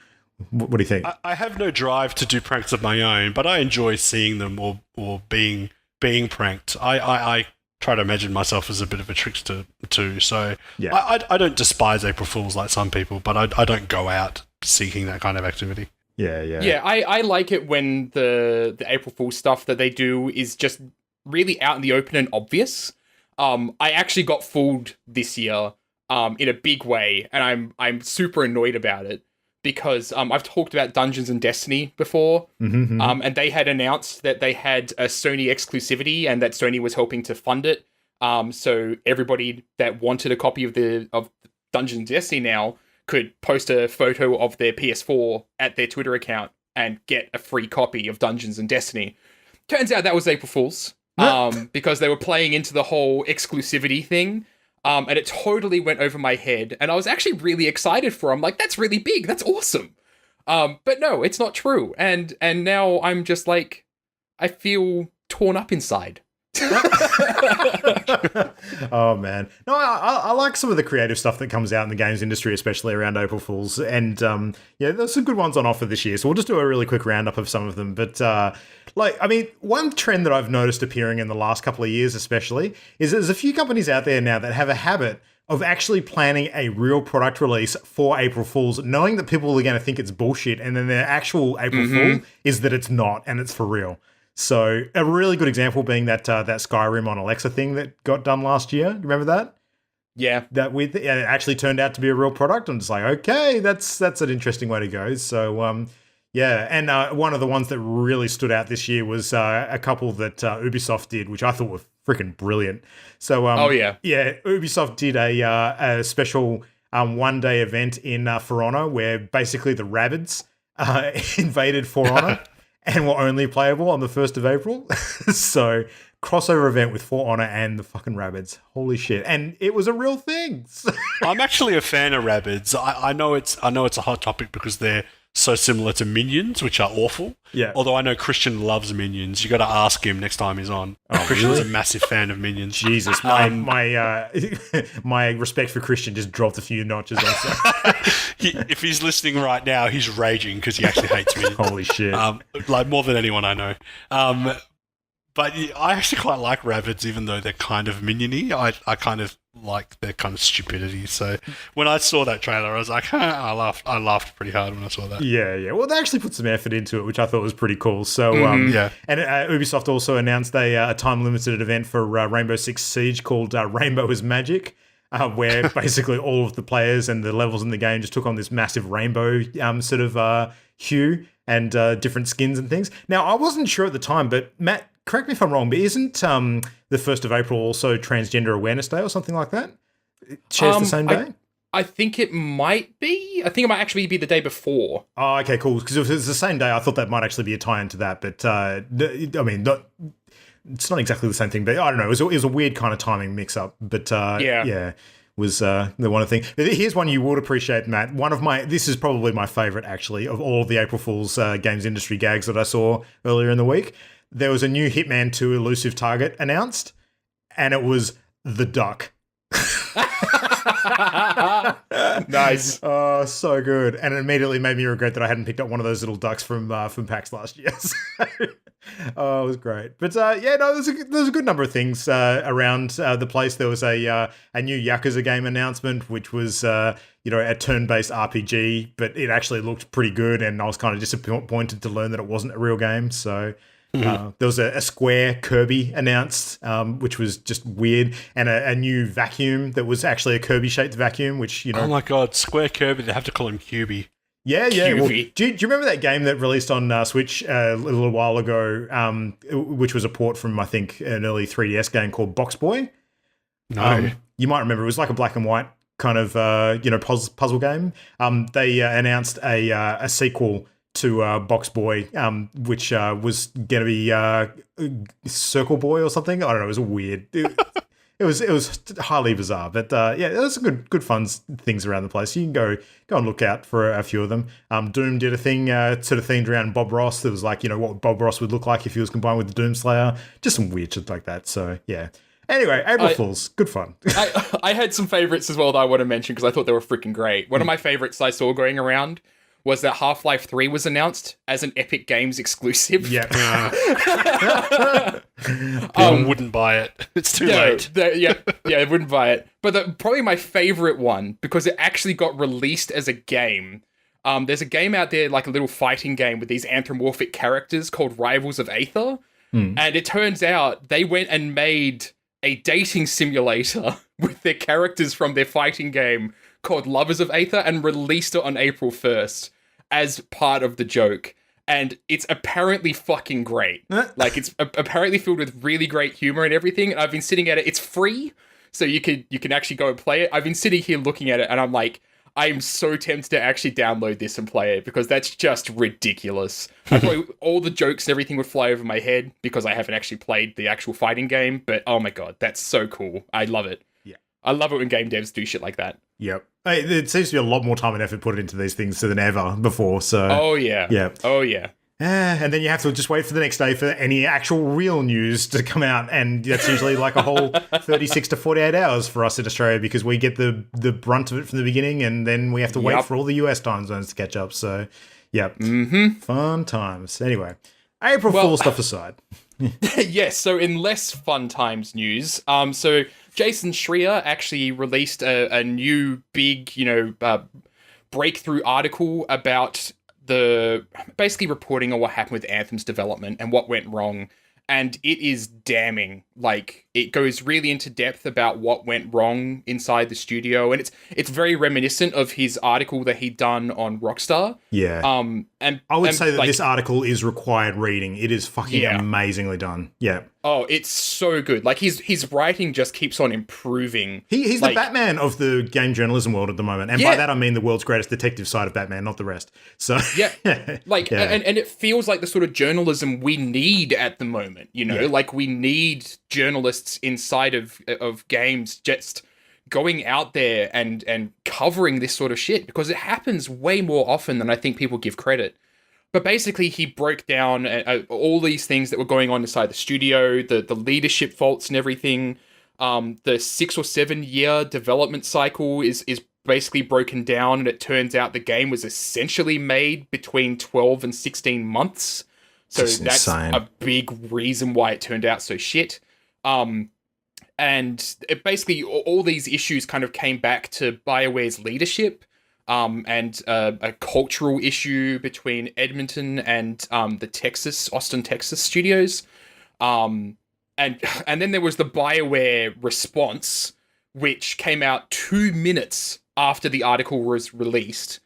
What do you think? I have no drive to do pranks of my own, but I enjoy seeing them or being pranked. I try to imagine myself as a bit of a trickster too. So yeah. I don't despise April Fools like some people, but I don't go out seeking that kind of activity. Yeah. Yeah, I like it when the April Fool stuff that they do is just really out in the open and obvious. I actually got fooled this year in a big way, and I'm super annoyed about it. Because I've talked about Dungeons and Destiny before, and they had announced that they had a Sony exclusivity and that Sony was helping to fund it. So everybody that wanted a copy of Dungeons and Destiny now could post a photo of their PS4 at their Twitter account and get a free copy of Dungeons and Destiny. Turns out that was April Fool's, because they were playing into the whole exclusivity thing. And it totally went over my head. And I was actually really excited for them. Like, that's really big. That's awesome. But no, it's not true. And now I'm just like, I feel torn up inside. Oh, man. No, I like some of the creative stuff that comes out in the games industry, especially around April Fools. And there's some good ones on offer this year. So we'll just do a really quick roundup of some of them. But one trend that I've noticed appearing in the last couple of years especially is there's a few companies out there now that have a habit of actually planning a real product release for April Fools, knowing that people are going to think it's bullshit, and then their actual April Fool is that it's not, and it's for real. So a really good example being that Skyrim on Alexa thing that got done last year. Remember that? Yeah. It actually turned out to be a real product. I'm just like, okay, that's an interesting way to go. So, and one of the ones that really stood out this year was a couple that Ubisoft did, which I thought were freaking brilliant. So, Ubisoft did a special one-day event in For Honor where basically the Rabbids invaded For Honor. And were only playable on the 1st of April. So, crossover event with For Honor and the fucking Rabbids. Holy shit. And it was a real thing. I'm actually a fan of Rabbids. I know it's a hot topic because they're so similar to Minions, which are awful. Yeah. Although I know Christian loves Minions. You got to ask him next time he's on. Oh, Christian's really? a massive fan of Minions. Jesus, my respect for Christian just dropped a few notches. Also. If he's listening right now, he's raging because he actually hates Minions. Holy shit. Like more than anyone I know. But I actually quite like Rabbids, even though they're kind of minion-y. I kind of like their kind of stupidity. So when I saw that trailer, I was like, I laughed pretty hard when I saw that. Yeah. Well, they actually put some effort into it, which I thought was pretty cool. So, And Ubisoft also announced a time-limited event for Rainbow Six Siege called Rainbow is Magic, where basically all of the players and the levels in the game just took on this massive rainbow sort of hue and different skins and things. Now, I wasn't sure at the time, but Matt, correct me if I'm wrong, but isn't the 1st of April also Transgender Awareness Day or something like that? It shares the same day? I think it might be. I think it might actually be the day before. Oh, okay, cool. Because if it's the same day, I thought that might actually be a tie-in to that. But, it's not exactly the same thing. But I don't know. It was a weird kind of timing mix-up. But, was the one thing. But here's one you would appreciate, Matt. This is probably my favourite, actually, of all of the April Fool's games industry gags that I saw earlier in the week. There was a new Hitman 2 elusive target announced, and it was the duck. Nice. Oh, so good. And it immediately made me regret that I hadn't picked up one of those little ducks from PAX last year. Oh, it was great. But no, there's a good number of things around the place. There was a new Yakuza game announcement, which was a turn-based RPG, but it actually looked pretty good, and I was kind of disappointed to learn that it wasn't a real game. So there was a Square Kirby announced, which was just weird, and a new vacuum that was actually a Kirby-shaped vacuum, which, Oh my god, Square Kirby, they have to call him QB. Yeah. Well, do QB. you remember that game that released on Switch a little while ago, which was a port from, I think, an early 3DS game called Box Boy? No. You might remember. It was like a black and white kind of puzzle game. They announced a sequel to Box Boy, which was going to be Circle Boy or something. I don't know. It was weird. It was highly bizarre, but there's some good fun things around the place. You can go and look out for a few of them. Doom did a thing sort of themed around Bob Ross. That was like, what Bob Ross would look like if he was combined with the Doom Slayer. Just some weird shit like that. So yeah. Anyway, April Fools, good fun. I had some favorites as well that I want to mention because I thought they were freaking great. One of my favorites I saw going around was that Half-Life 3 was announced as an Epic Games exclusive. Yeah. Wouldn't buy it. It's too late. I wouldn't buy it. But probably my favorite one, because it actually got released as a game. There's a game out there, like a little fighting game with these anthropomorphic characters called Rivals of Aether. And it turns out they went and made a dating simulator with their characters from their fighting game called Lovers of Aether and released it on April 1st as part of the joke. And it's apparently fucking great. Like, it's apparently filled with really great humor and everything. And I've been sitting at it. It's free, so you can actually go and play it. I've been sitting here looking at it, and I'm like, I'm so tempted to actually download this and play it because that's just ridiculous. I probably all the jokes and everything would fly over my head because I haven't actually played the actual fighting game. But oh my god, that's so cool. I love it. Yeah, I love it when game devs do shit like that. Yep. It seems to be a lot more time and effort put into these things than ever before. So. Oh yeah. Yeah. Oh yeah. And then you have to just wait for the next day for any actual real news to come out, and that's usually like a whole 36 to 48 hours for us in Australia because we get the brunt of it from the beginning, and then we have to wait for all the US time zones to catch up. So, yeah, fun times. Anyway, April Fool stuff aside. Yes, so in less fun times news, so Jason Schreier actually released a new big, breakthrough article about basically reporting on what happened with Anthem's development and what went wrong. And it is damning. Like, it goes really into depth about what went wrong inside the studio, and it's very reminiscent of his article that he'd done on Rockstar. Yeah. And I would say that this article is required reading. It is fucking amazingly done. Yeah. Oh, it's so good. Like, his writing just keeps on improving. He's the Batman of the game journalism world at the moment. And by that, I mean the world's greatest detective side of Batman, not the rest. So yeah. And it feels like the sort of journalism we need at the moment, Like, we need journalists inside of games just going out there and covering this sort of shit because it happens way more often than I think people give credit. But basically, he broke down all these things that were going on inside the studio, the leadership faults and everything. The 6 or 7 year development cycle is basically broken down, and it turns out the game was essentially made between 12 and 16 months. So that's insane. A big reason why it turned out so shit. And it basically, all these issues kind of came back to BioWare's leadership. And a cultural issue between Edmonton and the Austin, Texas studios. And then there was the BioWare response, which came out 2 minutes after the article was released,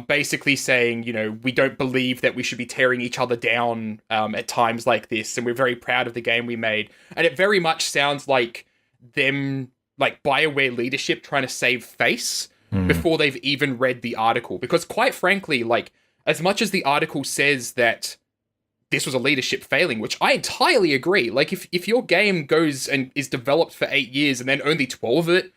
basically saying, we don't believe that we should be tearing each other down at times like this, and we're very proud of the game we made. And it very much sounds like them, like BioWare leadership trying to save face before they've even read the article. Because quite frankly, like, as much as the article says that this was a leadership failing, which I entirely agree. Like, if your game goes and is developed for 8 years and then only 12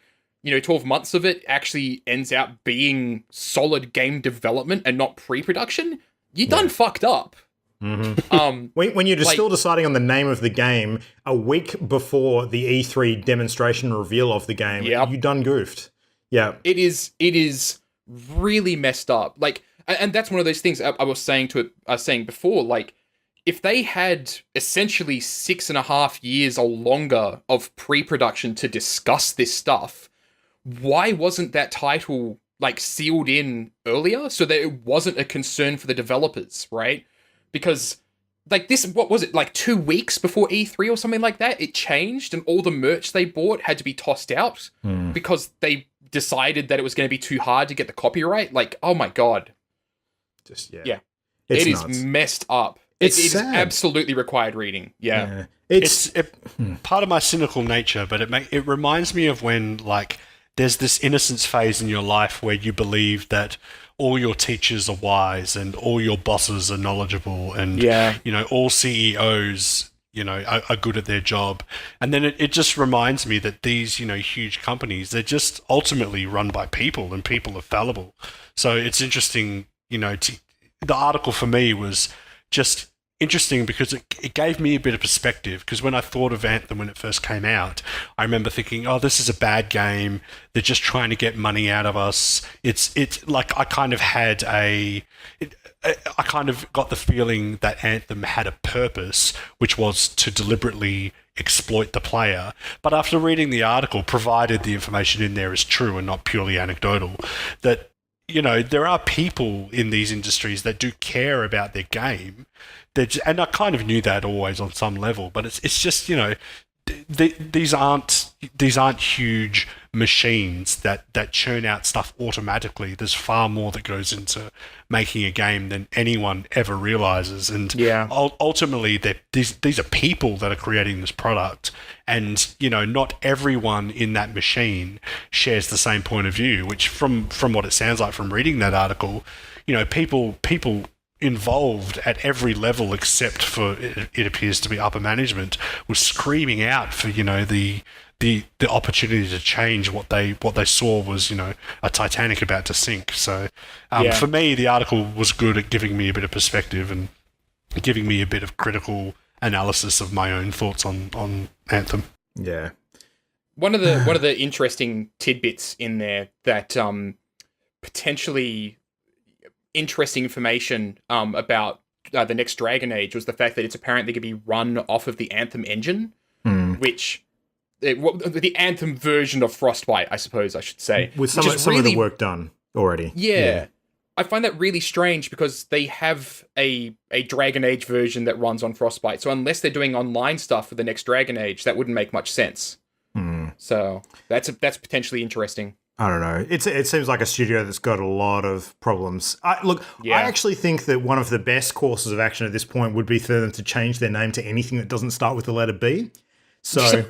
months of it actually ends out being solid game development and not pre-production, you done fucked up. Mm-hmm. When you're still deciding on the name of the game a week before the E3 demonstration reveal of the game, you done goofed. Yeah. It is really messed up. Like, and that's one of those things I was saying before. Like, if they had essentially 6.5 years or longer of pre-production to discuss this stuff, why wasn't that title like sealed in earlier so that it wasn't a concern for the developers, right? Because like this, what was it, like 2 weeks before E3 or something like that? It changed and all the merch they bought had to be tossed out because they decided that it was going to be too hard to get the copyright. Like, oh my God. Just, Yeah. It's It nuts. is messed up. It's it is sad. absolutely required reading. Yeah. It's part of my cynical nature, but it reminds me of when, like, there's this innocence phase in your life where you believe that all your teachers are wise and all your bosses are knowledgeable and, you know, all CEOs, you know, are good at their job. And then it just reminds me that these, you know, huge companies, they're just ultimately run by people and people are fallible. So it's interesting, you know, the article for me was just interesting because it gave me a bit of perspective, because when I thought of Anthem when it first came out, I remember thinking, oh, this is a bad game. They're just trying to get money out of us. It's like I kind of got the feeling that Anthem had a purpose, which was to deliberately exploit the player. But after reading the article, provided the information in there is true and not purely anecdotal, that, you know, there are people in these industries that do care about their game. And I kind of knew that always on some level, but it's just, you know, these aren't huge machines that churn out stuff automatically. There's far more that goes into making a game than anyone ever realizes. And ultimately, these are people that are creating this product. And, you know, not everyone in that machine shares the same point of view, which from what it sounds like from reading that article, you know, people involved at every level except for it appears to be upper management was screaming out for, you know, the opportunity to change what they saw was, you know, a Titanic about to sink. So for me, the article was good at giving me a bit of perspective and giving me a bit of critical analysis of my own thoughts on Anthem. Yeah. One of the interesting tidbits in there that potentially interesting information about the next Dragon Age was the fact that it's apparently going to be run off of the Anthem engine, which the Anthem version of Frostbite, I suppose I should say, with some of the work done already. Yeah. I find that really strange because they have a Dragon Age version that runs on Frostbite. So unless they're doing online stuff for the next Dragon Age, that wouldn't make much sense. So that's potentially interesting. I don't know. It seems like a studio that's got a lot of problems. I actually think that one of the best courses of action at this point would be for them to change their name to anything that doesn't start with the letter B. So,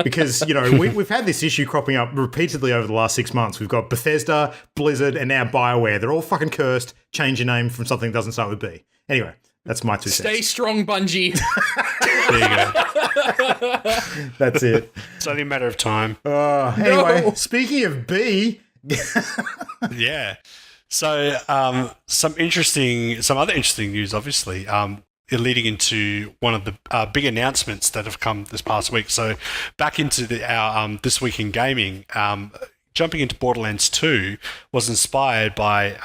because, you know, we've had this issue cropping up repeatedly over the last 6 months. We've got Bethesda, Blizzard, and now Bioware. They're all fucking cursed. Change your name from something that doesn't start with B. Anyway, that's my 2 cents. Stay strong, Bungie. There you go. That's it. It's only a matter of time. Anyway, speaking of B. Yeah. So some other interesting news, obviously, leading into one of the big announcements that have come this past week. So back into our This Week in Gaming, jumping into Borderlands 2 was inspired by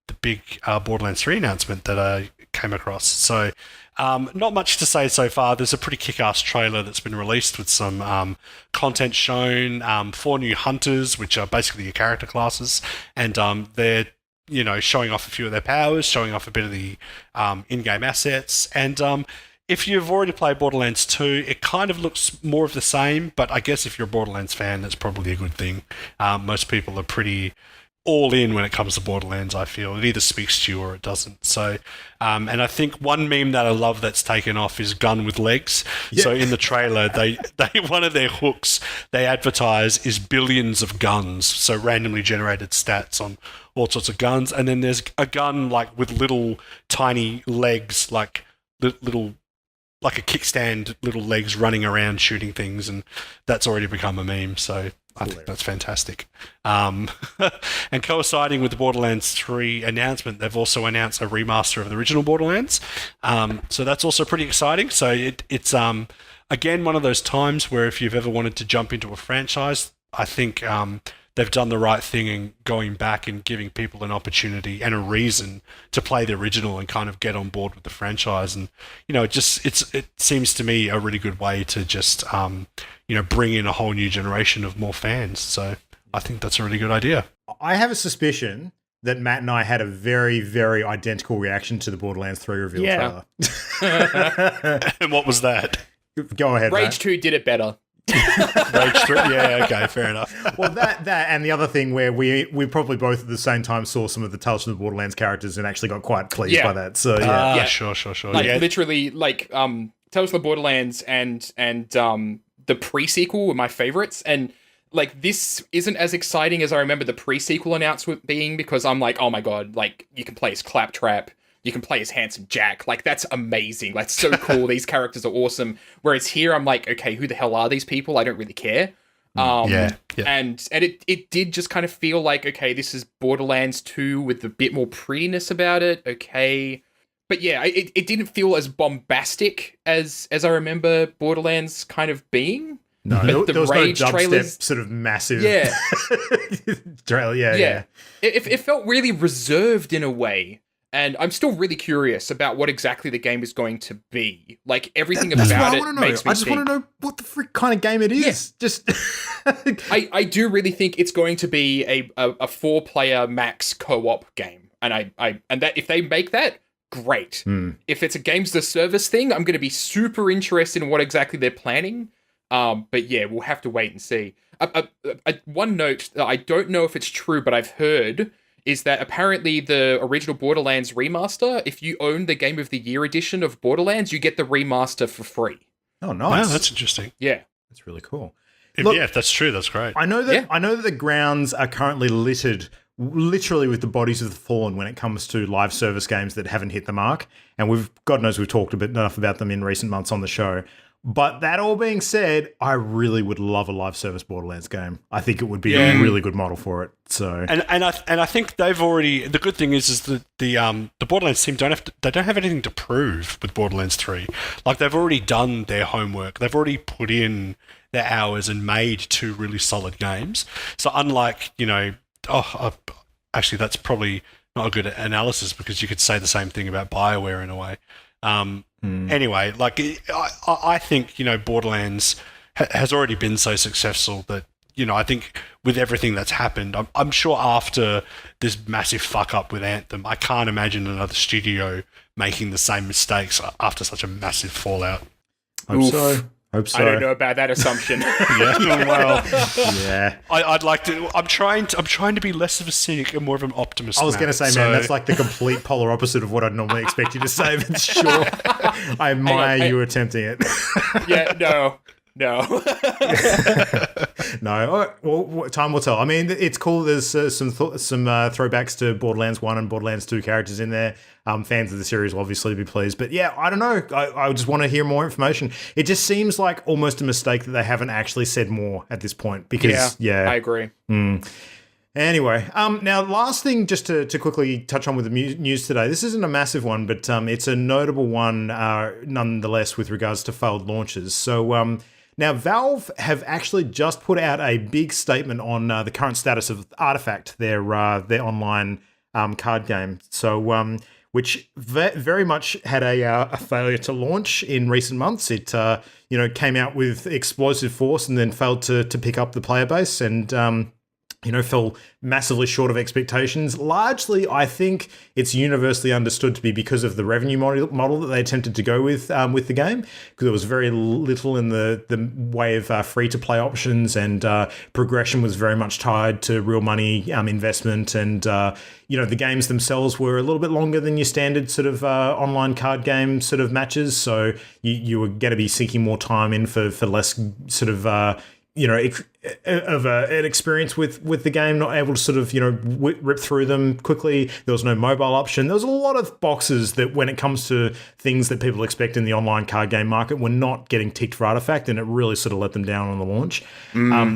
the big Borderlands 3 announcement that I came across. So not much to say so far. There's a pretty kick-ass trailer that's been released with some content shown, 4 new hunters, which are basically your character classes, and they're, you know, showing off a few of their powers, showing off a bit of the in-game assets. And if you've already played Borderlands 2, it kind of looks more of the same, but I guess if you're a Borderlands fan, that's probably a good thing. Most people are pretty all in when it comes to Borderlands, I feel. It either speaks to you or it doesn't. So, and I think one meme that I love that's taken off is gun with legs. Yeah. So in the trailer, they one of their hooks they advertise is billions of guns. So randomly generated stats on all sorts of guns. And then there's a gun like with little tiny legs, like little, like a kickstand, little legs running around shooting things. And that's already become a meme. So I think that's fantastic. And coinciding with the Borderlands 3 announcement, they've also announced a remaster of the original Borderlands. So that's also pretty exciting. So it's again, one of those times where if you've ever wanted to jump into a franchise, I think they've done the right thing in going back and giving people an opportunity and a reason to play the original and kind of get on board with the franchise. And it seems to me a really good way to just bring in a whole new generation of more fans. So I think that's a really good idea. I have a suspicion that Matt and I had a very, very identical reaction to the Borderlands 3 reveal trailer. And what was that? Go ahead, Rage Matt. 2 did it better. Rage 3? Yeah, okay, fair enough. Well, that and the other thing where we probably both at the same time saw some of the Tales from the Borderlands characters and actually got quite pleased by that. So yeah, Sure. Like literally, like Tales from the Borderlands and the pre-sequel were my favorites, and like this isn't as exciting as I remember the pre-sequel announcement being, because I'm like, oh my god, like you can play as Claptrap, you can play as Handsome Jack, like that's amazing, like so cool. These characters are awesome. Whereas here I'm like, okay, who the hell are these people? I don't really care. And it did just kind of feel like, okay, this is Borderlands 2 with a bit more prettiness about it. Okay. But yeah, it didn't feel as bombastic as I remember Borderlands kind of being. No, but there was no Rage dubstep trailers, sort of massive trailer. Yeah. It felt really reserved in a way. And I'm still really curious about what exactly the game is going to be. Like, everything That's about what I it want to know. makes me I just think, want to know what the frick kind of game it is. Just I do really think it's going to be a 4-player max co-op game. And that if they make that, great. If it's a games as a service thing, I'm going to be super interested in what exactly they're planning. But yeah, we'll have to wait and see. One note that I don't know if it's true, but I've heard is that apparently the original Borderlands remaster, if you own the Game of the Year edition of Borderlands, you get the remaster for free. Oh, nice. Wow, that's interesting. Yeah. That's really cool. If that's true, that's great. I know that the grounds are currently littered literally with the bodies of the fallen when it comes to live service games that haven't hit the mark. And God knows we've talked a bit enough about them in recent months on the show. But that all being said, I really would love a live service Borderlands game. I think it would be a really good model for it. So and I think they've already. The good thing is that the Borderlands team don't have anything to prove with Borderlands 3. Like, they've already done their homework. They've already put in their hours and made 2 really solid games. So unlike actually that's probably not a good analysis, because you could say the same thing about Bioware in a way. Anyway, like I think Borderlands has already been so successful that I think with everything that's happened, I'm sure after this massive fuck up with Anthem, I can't imagine another studio making the same mistakes after such a massive fallout. Hope so. I don't know about that assumption. Yeah. I'd like to. I'm trying to be less of a cynic and more of an optimist. I was going to say, man, that's like the complete polar opposite of what I'd normally expect you to say. But sure, I admire you attempting it. Yeah, no. No. No. Well, time will tell. I mean, it's cool. There's some throwbacks to Borderlands 1 and Borderlands 2 characters in there. Fans of the series will obviously be pleased. But yeah, I don't know. I just want to hear more information. It just seems like almost a mistake that they haven't actually said more at this point. Because, I agree. Anyway, now last thing just to quickly touch on with the news today. This isn't a massive one, but it's a notable one nonetheless with regards to failed launches. So now Valve have actually just put out a big statement on the current status of Artifact, their online card game. So which very much had a failure to launch in recent months. It came out with explosive force and then failed to pick up the player base and fell massively short of expectations. Largely, I think it's universally understood to be because of the revenue model that they attempted to go with the game, because there was very little in the way of free-to-play options, and progression was very much tied to real money investment, and the games themselves were a little bit longer than your standard sort of online card game sort of matches, so you were going to be sinking more time in for less sort of an experience with the game, not able to sort of, rip through them quickly. There was no mobile option. There was a lot of boxes that, when it comes to things that people expect in the online card game market, were not getting ticked for Artifact, and it really sort of let them down on the launch.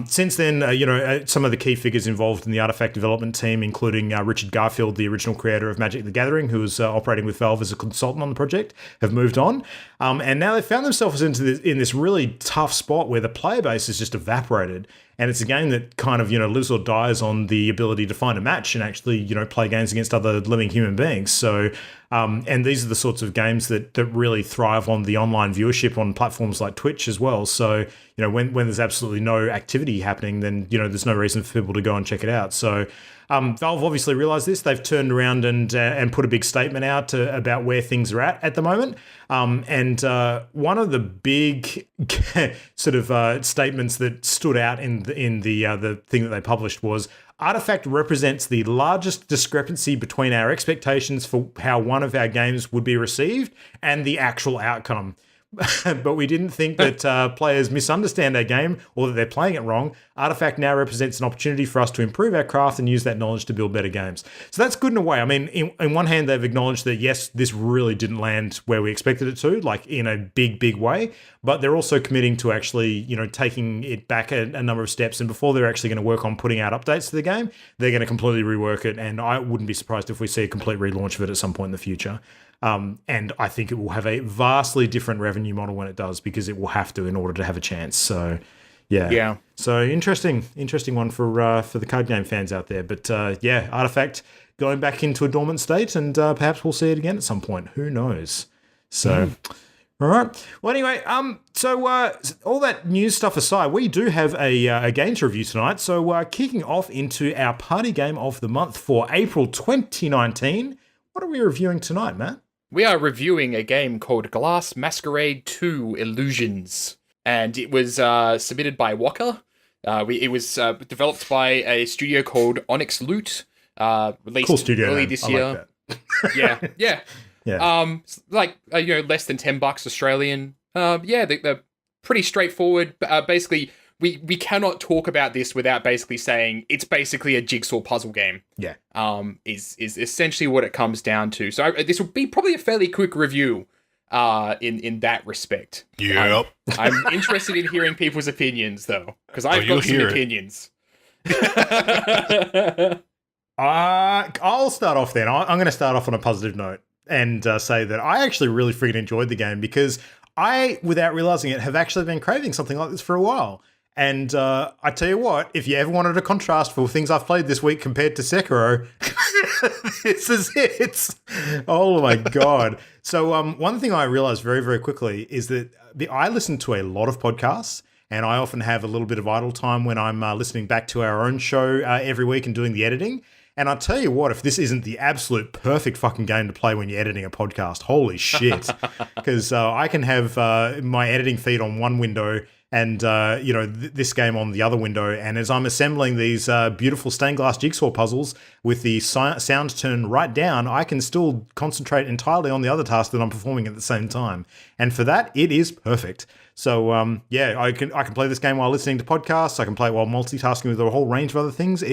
Since then, some of the key figures involved in the Artifact development team, including Richard Garfield, the original creator of Magic the Gathering, who was operating with Valve as a consultant on the project, have moved on. And now they've found themselves in this really tough spot where the player base has just evaporated. And it's a game that kind of, lives or dies on the ability to find a match and actually, play games against other living human beings. So, and these are the sorts of games that really thrive on the online viewership on platforms like Twitch as well. So, when there's absolutely no activity happening, then, there's no reason for people to go and check it out. So, Valve obviously realised this. They've turned around and put a big statement out about where things are at the moment. And one of the big sort of statements that stood out in the thing that they published was, Artifact represents the largest discrepancy between our expectations for how one of our games would be received and the actual outcome. But we didn't think that players misunderstand our game or that they're playing it wrong. Artifact now represents an opportunity for us to improve our craft and use that knowledge to build better games. So that's good in a way. I mean, in one hand, they've acknowledged that, yes, this really didn't land where we expected it to, like in a big, big way. But they're also committing to actually, taking it back a number of steps. And before they're actually going to work on putting out updates to the game, they're going to completely rework it. And I wouldn't be surprised if we see a complete relaunch of it at some point in the future. And I think it will have a vastly different revenue model when it does, because it will have to in order to have a chance. So, yeah. So interesting one for the card game fans out there. But Artifact going back into a dormant state, and perhaps we'll see it again at some point. Who knows? So. All right. Well, anyway, so all that news stuff aside, we do have a game to review tonight. So kicking off into our party game of the month for April 2019, what are we reviewing tonight, Matt? We are reviewing a game called Glass Masquerade 2 Illusions, and it was submitted by Walker. It was developed by a studio called Onyx Loot, released cool studio early name. this I year. like that. Yeah. Less than $10 Australian. They're pretty straightforward. Basically, we cannot talk about this without basically saying it's basically a jigsaw puzzle game. Yeah. Is essentially what it comes down to. So this will be probably a fairly quick review in that respect. Yep. I'm interested in hearing people's opinions, though, because I've got some opinions. I'll start off then. I'm going to start off on a positive note and say that I actually really freaking enjoyed the game, because I, without realizing it, have actually been craving something like this for a while. And I tell you what, if you ever wanted a contrast for things I've played this week compared to Sekiro, this is it. Oh my God. So one thing I realized very, very quickly is that I listen to a lot of podcasts, and I often have a little bit of idle time when I'm listening back to our own show every week and doing the editing. And I'll tell you what, if this isn't the absolute perfect fucking game to play when you're editing a podcast, holy shit. Because I can have my editing feed on one window and, this game on the other window. And as I'm assembling these beautiful stained glass jigsaw puzzles with the sound turned right down, I can still concentrate entirely on the other task that I'm performing at the same time. And for that, it is perfect. So, I can play this game while listening to podcasts. I can play it while multitasking with a whole range of other things.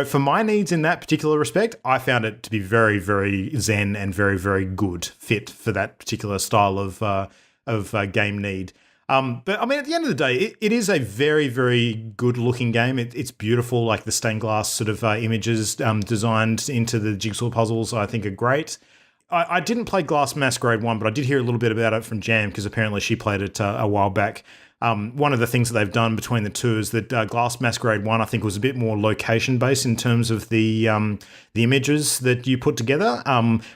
For my needs in that particular respect, I found it to be very, very zen and very, very good fit for that particular style of game need. But I mean, at the end of the day, it is a very, very good looking game. It's beautiful, like the stained glass sort of images designed into the jigsaw puzzles, I think are great. I didn't play Glass Masquerade 1, but I did hear a little bit about it from Jam, because apparently she played it a while back. One of the things that they've done between the two is that Glass Masquerade 1, I think, was a bit more location-based in terms of the images that you put together,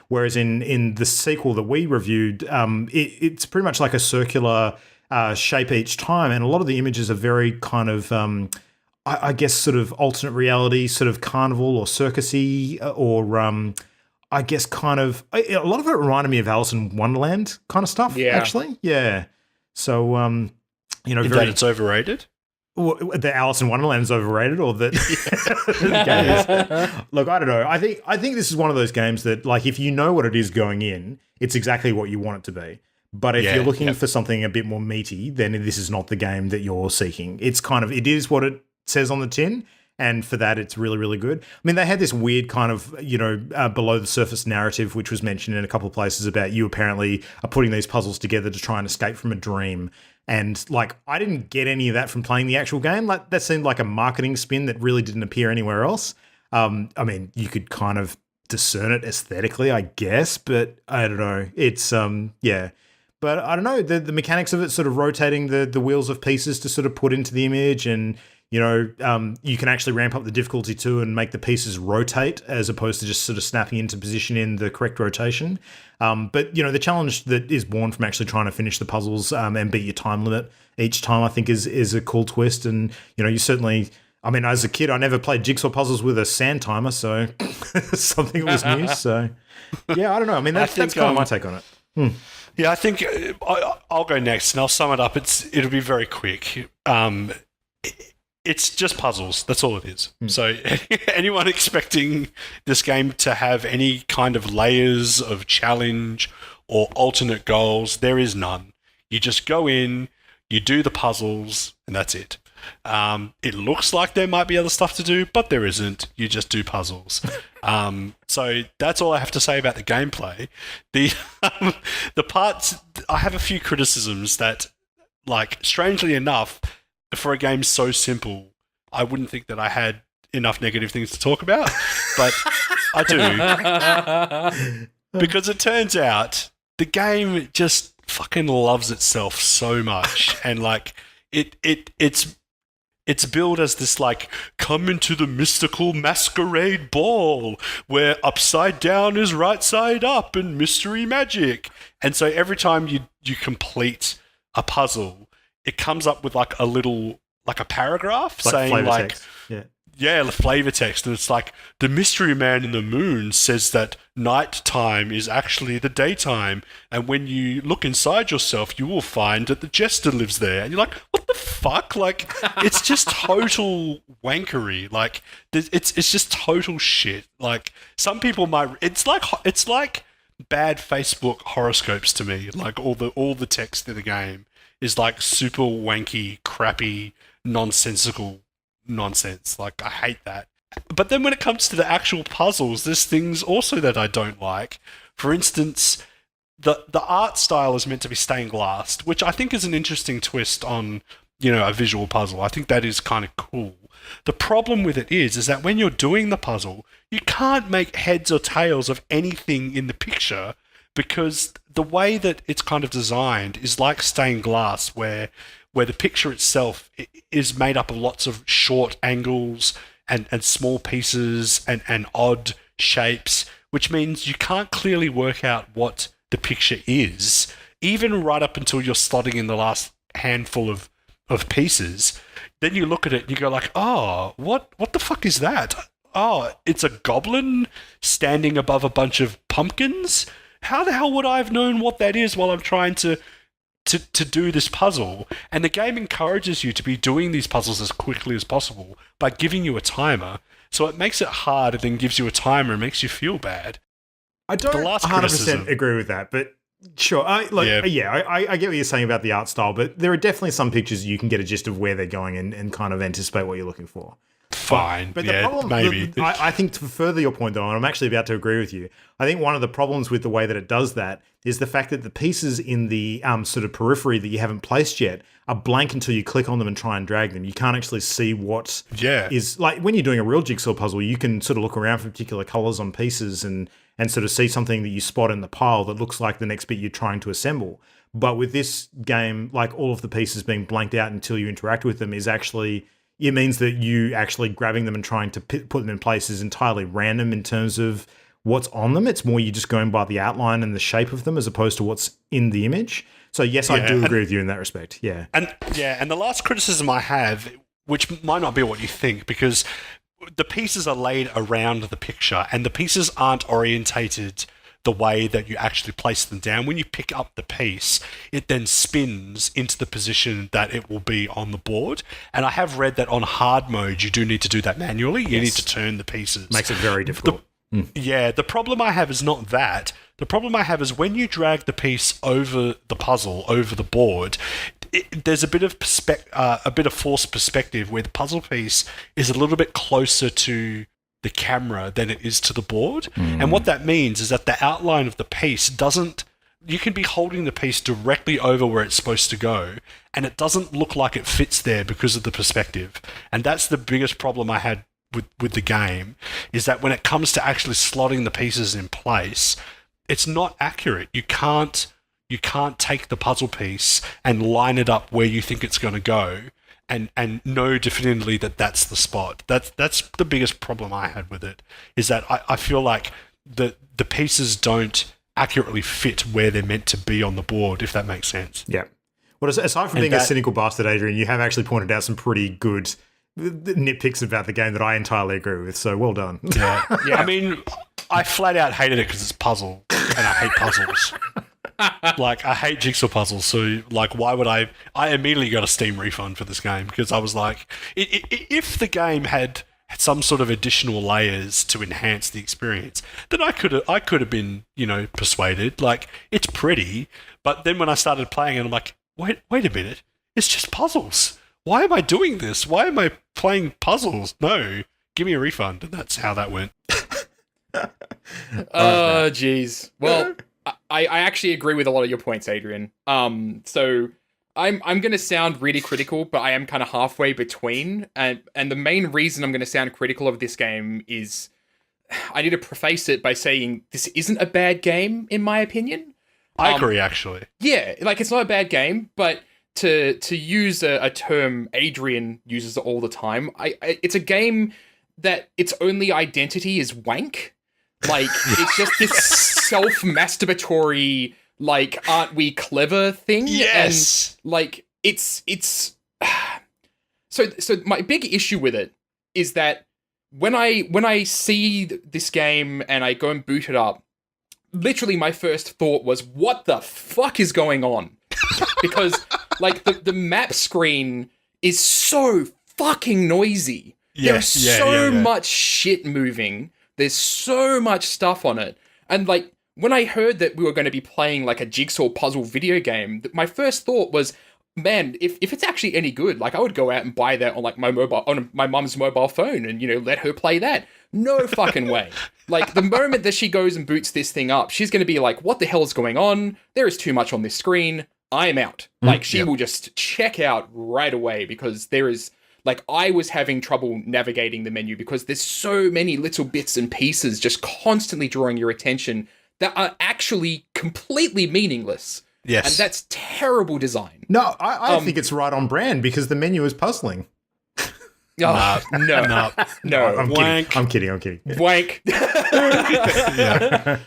whereas in the sequel that we reviewed, it's pretty much like a circular shape each time, and a lot of the images are very kind of, I guess, sort of alternate reality, sort of carnival or circusy, or I guess kind of, a lot of it reminded me of Alice in Wonderland kind of stuff, actually. Yeah. So, that it's overrated? The Alice in Wonderland is overrated, or that the game is. Look, I don't know. I think this is one of those games that, like, if you know what it is going in, it's exactly what you want it to be. But if you're looking for something a bit more meaty, then this is not the game that you're seeking. It is what it says on the tin. And for that, it's really, really good. I mean, they had this weird kind of, below the surface narrative, which was mentioned in a couple of places about you apparently are putting these puzzles together to try and escape from a dream. And like, I didn't get any of that from playing the actual game. Like, that seemed like a marketing spin that really didn't appear anywhere else. I mean, you could kind of discern it aesthetically, I guess, but I don't know. It's, But I don't know, the mechanics of it, sort of rotating the wheels of pieces to sort of put into the image, and you can actually ramp up the difficulty too and make the pieces rotate as opposed to just sort of snapping into position in the correct rotation. But the challenge that is born from actually trying to finish the puzzles and beat your time limit each time, I think is a cool twist. And you certainly. I mean, as a kid, I never played jigsaw puzzles with a sand timer, so something was new. So, yeah, I don't know. I mean, that's kind of my take on it. Yeah, I think I'll go next, and I'll sum it up. It'll be very quick. It's just puzzles. That's all it is. So anyone expecting this game to have any kind of layers of challenge or alternate goals, there is none. You just go in, you do the puzzles, and that's it. It looks like there might be other stuff to do, but there isn't. You just do puzzles. So that's all I have to say about the gameplay. The parts, I have a few criticisms that, like, strangely enough, for a game so simple, I wouldn't think that I had enough negative things to talk about, but I do. Because it turns out the game just fucking loves itself so much, and like it's billed as this, like, come into the mystical masquerade ball where upside down is right side up and mystery magic. And so every time you complete a puzzle, it comes up with like a little, like a paragraph saying like, text. Yeah, the flavor text. And it's like, the mystery man in the moon says that nighttime is actually the daytime. And when you look inside yourself, you will find that the jester lives there. And you're like, what the fuck? Like, it's just total wankery. Like, it's just total shit. Like, some people might, it's like bad Facebook horoscopes to me. Like, all the text in the game is like super wanky, crappy, nonsensical nonsense. Like, I hate that. But then when it comes to the actual puzzles, there's things also that I don't like. For instance, the art style is meant to be stained glass, which I think is an interesting twist on, a visual puzzle. I think that is kind of cool. The problem with it is that when you're doing the puzzle, you can't make heads or tails of anything in the picture, because the way that it's kind of designed is like stained glass, where the picture itself is made up of lots of short angles and small pieces and odd shapes, which means you can't clearly work out what the picture is, even right up until you're slotting in the last handful of pieces. Then you look at it and you go like, oh, what the fuck is that? Oh, it's a goblin standing above a bunch of pumpkins? How the hell would I have known what that is while I'm trying to do this puzzle? And the game encourages you to be doing these puzzles as quickly as possible by giving you a timer. So it makes it hard and then gives you a timer and makes you feel bad. I don't 100% agree with that, but sure. I get what you're saying about the art style, but there are definitely some pictures you can get a gist of where they're going and kind of anticipate what you're looking for. Fine. But the problem, maybe. I think to further your point, though, and I'm actually about to agree with you, I think one of the problems with the way that it does that is the fact that the pieces in the sort of periphery that you haven't placed yet are blank until you click on them and try and drag them. You can't actually see what is, like, when you're doing a real jigsaw puzzle, you can sort of look around for particular colors on pieces and sort of see something that you spot in the pile that looks like the next bit you're trying to assemble. But with this game, like, all of the pieces being blanked out until you interact with them is actually... It means that you actually grabbing them and trying to put them in place is entirely random in terms of what's on them. It's more you're just going by the outline and the shape of them as opposed to what's in the image. So yes, I do agree with you in that respect. Yeah. And the last criticism I have, which might not be what you think, because the pieces are laid around the picture and the pieces aren't orientated the way that you actually place them down. When you pick up the piece, it then spins into the position that it will be on the board. And I have read that on hard mode, you do need to do that manually. You need to turn the pieces. Makes it very difficult. Yeah, the problem I have is not that. The problem I have is when you drag the piece over the puzzle, over the board, there's a bit of forced perspective where the puzzle piece is a little bit closer to the camera than it is to the board. And what that means is that the outline of the piece doesn't... You can be holding the piece directly over where it's supposed to go, and it doesn't look like it fits there because of the perspective. And that's the biggest problem I had with the game, is that when it comes to actually slotting the pieces in place, it's not accurate. You can't take the puzzle piece and line it up where you think it's going to go and know definitively that that's the spot. That's the biggest problem I had with it, is that I feel like the pieces don't accurately fit where they're meant to be on the board, if that makes sense. Yeah. Well, aside from being a cynical bastard, Adrian, you have actually pointed out some pretty good nitpicks about the game that I entirely agree with, so well done. Yeah. I mean, I flat out hated it because it's puzzle, and I hate puzzles. Like, I hate jigsaw puzzles, so, like, why would I immediately got a Steam refund for this game, because I was like, if the game had some sort of additional layers to enhance the experience, then I could have been, persuaded. Like, it's pretty, but then when I started playing it, I'm like, wait a minute, it's just puzzles. Why am I doing this? Why am I playing puzzles? No, give me a refund. And that's how that went. Oh, jeez. Well, I actually agree with a lot of your points, Adrian. So I'm going to sound really critical, but I am kind of halfway between. And the main reason I'm going to sound critical of this game is I need to preface it by saying this isn't a bad game, in my opinion. I agree, actually. Yeah, like, it's not a bad game, but to use a term Adrian uses all the time, it's a game that its only identity is wank. Like, it's just this self-masturbatory, like, aren't we clever thing? Yes! And, like, it's... So my big issue with it is that when I see this game and I go and boot it up, literally my first thought was, what the fuck is going on? Because, like, the map screen is so fucking noisy. There's so much shit moving. There's so much stuff on it. And, like, when I heard that we were going to be playing, like, a jigsaw puzzle video game, my first thought was, man, if it's actually any good, like, I would go out and buy that on, like, on my mum's mobile phone and, let her play that. No fucking way. Like, the moment that she goes and boots this thing up, she's going to be like, what the hell is going on? There is too much on this screen. I am out. Like, she will just check out right away, because there is... Like, I was having trouble navigating the menu because there's so many little bits and pieces just constantly drawing your attention that are actually completely meaningless. Yes. And that's terrible design. No, I think it's right on brand, because the menu is puzzling. Oh, no. I'm kidding. Wank. Yeah.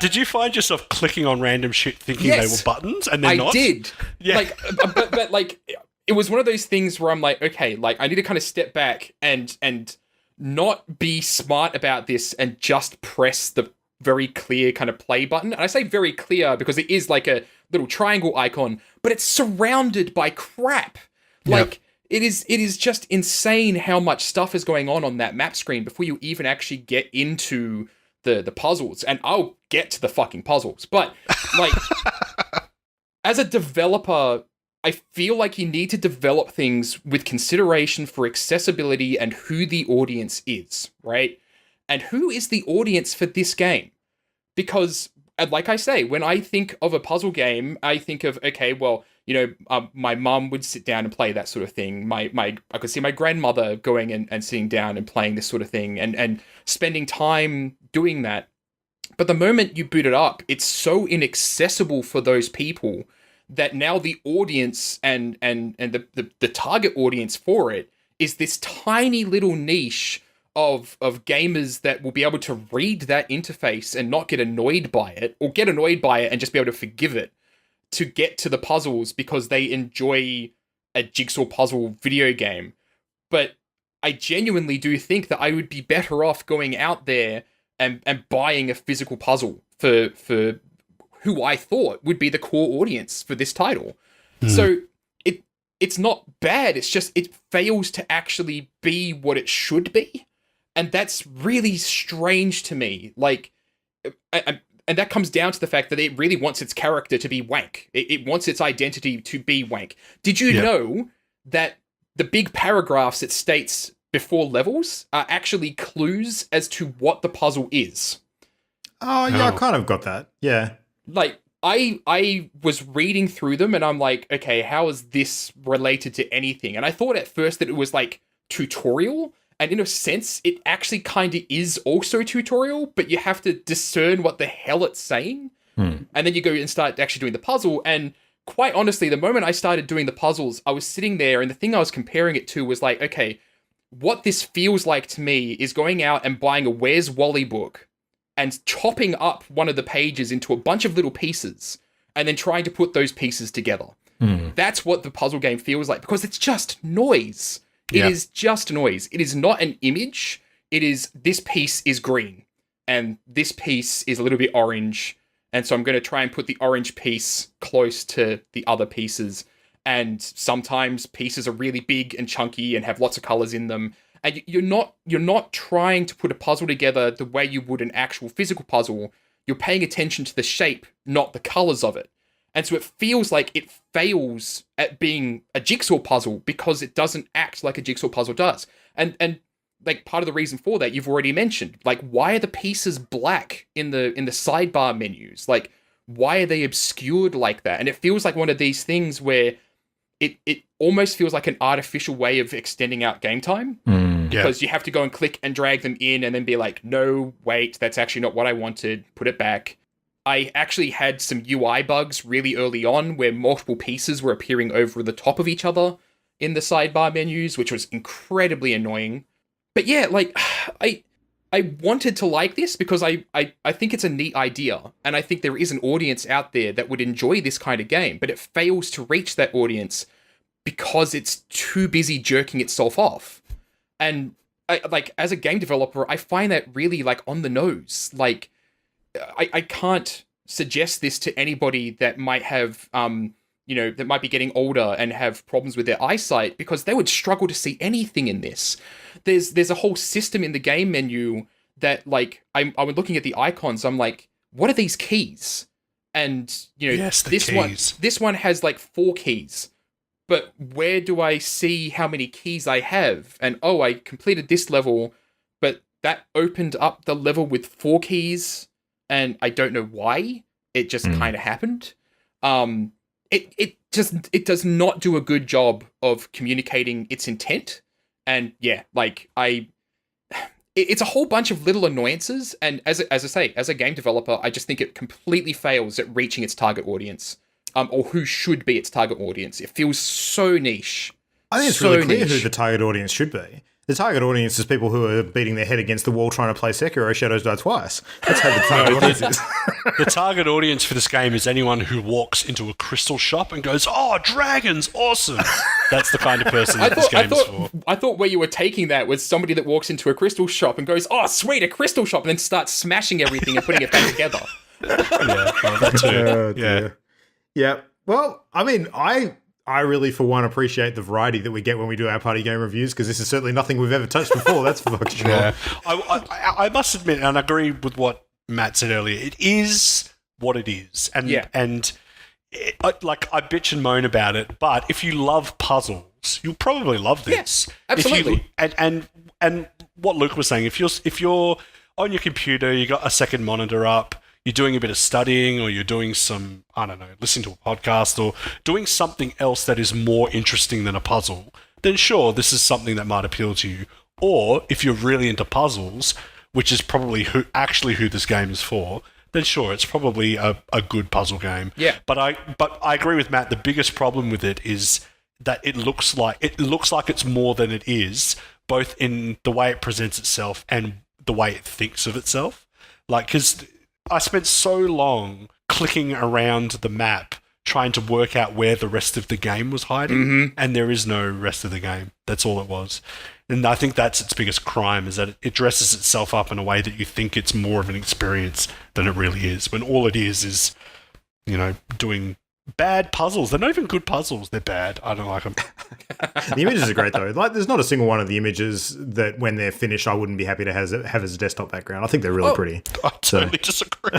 Did you find yourself clicking on random shit thinking they were buttons and they're not? I did. Yeah. Like, but like... It was one of those things where I'm like, okay, like, I need to kind of step back and not be smart about this and just press the very clear kind of play button. And I say very clear because it is like a little triangle icon, but it's surrounded by crap. Like, it is just insane how much stuff is going on that map screen before you even actually get into the puzzles. And I'll get to the fucking puzzles. But, like, as a developer... I feel like you need to develop things with consideration for accessibility and who the audience is, right? And who is the audience for this game? Because, like I say, when I think of a puzzle game, I think of, okay, well, my mum would sit down and play that sort of thing. I could see my grandmother going and sitting down and playing this sort of thing and spending time doing that. But the moment you boot it up, it's so inaccessible for those people that now the audience and the target audience for it is this tiny little niche of gamers that will be able to read that interface and not get annoyed by it, or get annoyed by it and just be able to forgive it, to get to the puzzles because they enjoy a jigsaw puzzle video game. But I genuinely do think that I would be better off going out there and buying a physical puzzle for who I thought would be the core audience for this title. So it's not bad. It's just, it fails to actually be what it should be. And that's really strange to me. Like, and that comes down to the fact that it really wants its character to be wank. It wants its identity to be wank. Did you know that the big paragraphs it states before levels are actually clues as to what the puzzle is? Oh, yeah, I kind of got that. Yeah. Like, I was reading through them and I'm like, okay, how is this related to anything? And I thought at first that it was like tutorial, and in a sense, it actually kind of is also tutorial, but you have to discern what the hell it's saying. And then you go and start actually doing the puzzle, and quite honestly, the moment I started doing the puzzles, I was sitting there and the thing I was comparing it to was like, okay, what this feels like to me is going out and buying a Where's Wally book and chopping up one of the pages into a bunch of little pieces and then trying to put those pieces together. That's what the puzzle game feels like, because it's just noise. It is just noise. It is not an image. It is, this piece is green and this piece is a little bit orange. And so I'm going to try and put the orange piece close to the other pieces. And sometimes pieces are really big and chunky and have lots of colors in them. And you're not trying to put a puzzle together the way you would an actual physical puzzle. You're paying attention to the shape, not the colors of it. And so it feels like it fails at being a jigsaw puzzle because it doesn't act like a jigsaw puzzle does. And like part of the reason for that you've already mentioned. Like, why are the pieces black in the sidebar menus? Like, why are they obscured like that? And it feels like one of these things where it almost feels like an artificial way of extending out game time. Because you have to go and click and drag them in and then be like, no, wait, that's actually not what I wanted. Put it back. I actually had some UI bugs really early on where multiple pieces were appearing over the top of each other in the sidebar menus, which was incredibly annoying. But yeah, like, I wanted to like this because I think it's a neat idea, and I think there is an audience out there that would enjoy this kind of game, but it fails to reach that audience because it's too busy jerking itself off. And like, as a game developer, I find that really like on the nose. Like, I can't suggest this to anybody that might have, that might be getting older and have problems with their eyesight, because they would struggle to see anything in this. There's a whole system in the game menu that, like, I was looking at the icons, I'm like, what are these keys? And, this one has like 4 keys. But where do I see how many keys I have? And, oh, I completed this level, but that opened up the level with 4 keys, and I don't know why. It just kind of happened. It does not do a good job of communicating its intent. And yeah, like, it's a whole bunch of little annoyances. And as I say, as a game developer, I just think it completely fails at reaching its target audience. Or who should be its target audience. It feels so niche. I think it's really clear who the target audience should be. The target audience is people who are beating their head against the wall trying to play Sekiro Shadows Die Twice. That's how the target audience is. The target audience for this game is anyone who walks into a crystal shop and goes, "Oh, dragons, awesome!" That's the kind of person that this game is for. I thought where you were taking that was somebody that walks into a crystal shop and goes, "Oh, sweet, a crystal shop," and then starts smashing everything and putting it back together. Yeah, well, that too. Yeah. Well, I mean, I really, for one, appreciate the variety that we get when we do our party game reviews, because this is certainly nothing we've ever touched before. That's for sure. Yeah. I must admit, and I agree with what Matt said earlier, it is what it is. And I bitch and moan about it, but if you love puzzles, you'll probably love this. Yeah, absolutely. And what Luke was saying, if you're on your computer, you got a second monitor up, you're doing a bit of studying, or you're doing some, I don't know, listening to a podcast, or doing something else that is more interesting than a puzzle, then sure, this is something that might appeal to you. Or if you're really into puzzles, which is probably who this game is for, then sure, it's probably a good puzzle game. Yeah. But I agree with Matt. The biggest problem with it is that it looks like it's more than it is, both in the way it presents itself and the way it thinks of itself. Like, because I spent so long clicking around the map trying to work out where the rest of the game was hiding, and there is no rest of the game. That's all it was. And I think that's its biggest crime, is that it dresses itself up in a way that you think it's more of an experience than it really is, when all it is, doing bad puzzles. They're not even good puzzles. They're bad. I don't like them. The images are great, though. Like, there's not a single one of the images that, when they're finished, I wouldn't be happy to have as a desktop background. I think they're really pretty. I totally disagree.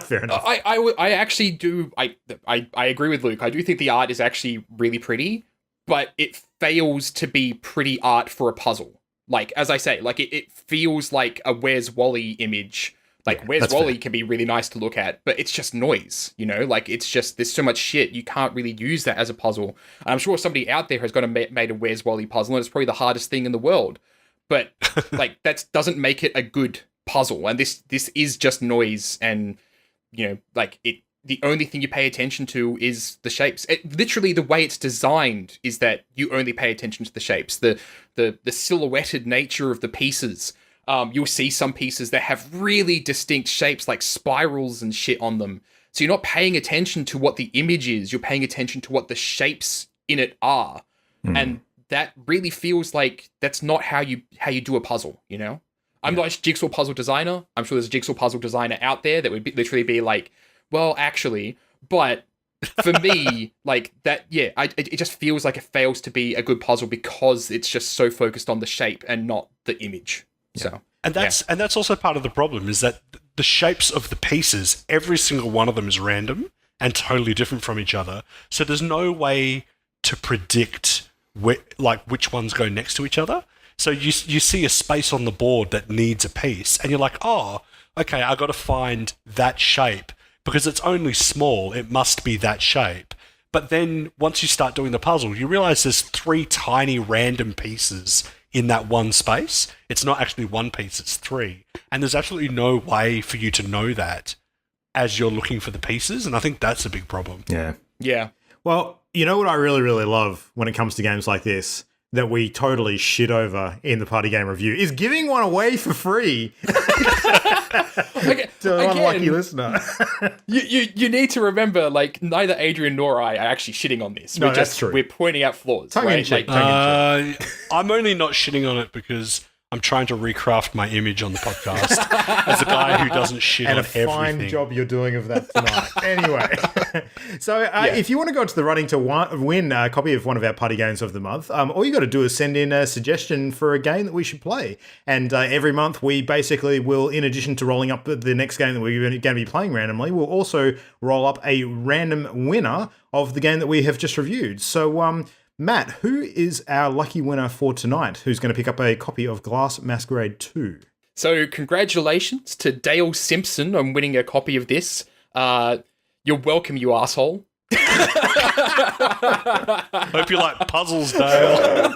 Fair enough. I actually do. I agree with Luke. I do think the art is actually really pretty, but it fails to be pretty art for a puzzle. Like, as I say, like, it feels like a Where's Wally image. Like, Where's Wally can be really nice to look at, but it's just noise, Like, it's just, there's so much shit, you can't really use that as a puzzle. And I'm sure somebody out there has got made a Where's Wally puzzle, and it's probably the hardest thing in the world. But, like, that doesn't make it a good puzzle. And this is just noise, and, like, the only thing you pay attention to is the shapes. Literally, the way it's designed is that you only pay attention to the shapes, the silhouetted nature of the pieces. You'll see some pieces that have really distinct shapes, like spirals and shit on them. So you're not paying attention to what the image is. You're paying attention to what the shapes in it are, and that really feels like that's not how you do a puzzle. You know, I'm not a jigsaw puzzle designer. I'm sure there's a jigsaw puzzle designer out there that would literally be like, well, actually, but for me, like that, yeah, it just feels like it fails to be a good puzzle because it's just so focused on the shape and not the image. Yeah. So, and that's also part of the problem is that the shapes of the pieces, every single one of them is random and totally different from each other. So there's no way to predict which ones go next to each other. So you see a space on the board that needs a piece, and you're like, oh, okay, I got to find that shape. Because it's only small, it must be that shape. But then once you start doing the puzzle, you realize there's 3 tiny random pieces in that one space. It's not actually one piece, it's 3. And there's absolutely no way for you to know that as you're looking for the pieces. And I think that's a big problem. Yeah. Yeah. Well, you know what I really, really love when it comes to games like this, that we totally shit over in the party game review, is giving one away for free. To an unlucky listener. you need to remember, like, neither Adrian nor I are actually shitting on this. No, that's true. We're pointing out flaws. Tongue in cheek. I'm only not shitting on it because I'm trying to recraft my image on the podcast as a guy who doesn't shit on everything. And a fine job you're doing of that tonight. Anyway, so if you want to go into the running to win a copy of one of our party games of the month, all you got to do is send in a suggestion for a game that we should play. And every month we basically will, in addition to rolling up the next game that we're going to be playing randomly, we'll also roll up a random winner of the game that we have just reviewed. So, Matt, who is our lucky winner for tonight who's going to pick up a copy of Glass Masquerade 2? So congratulations to Dale Simpson on winning a copy of this. You're welcome, you asshole. Hope you like puzzles, Dale.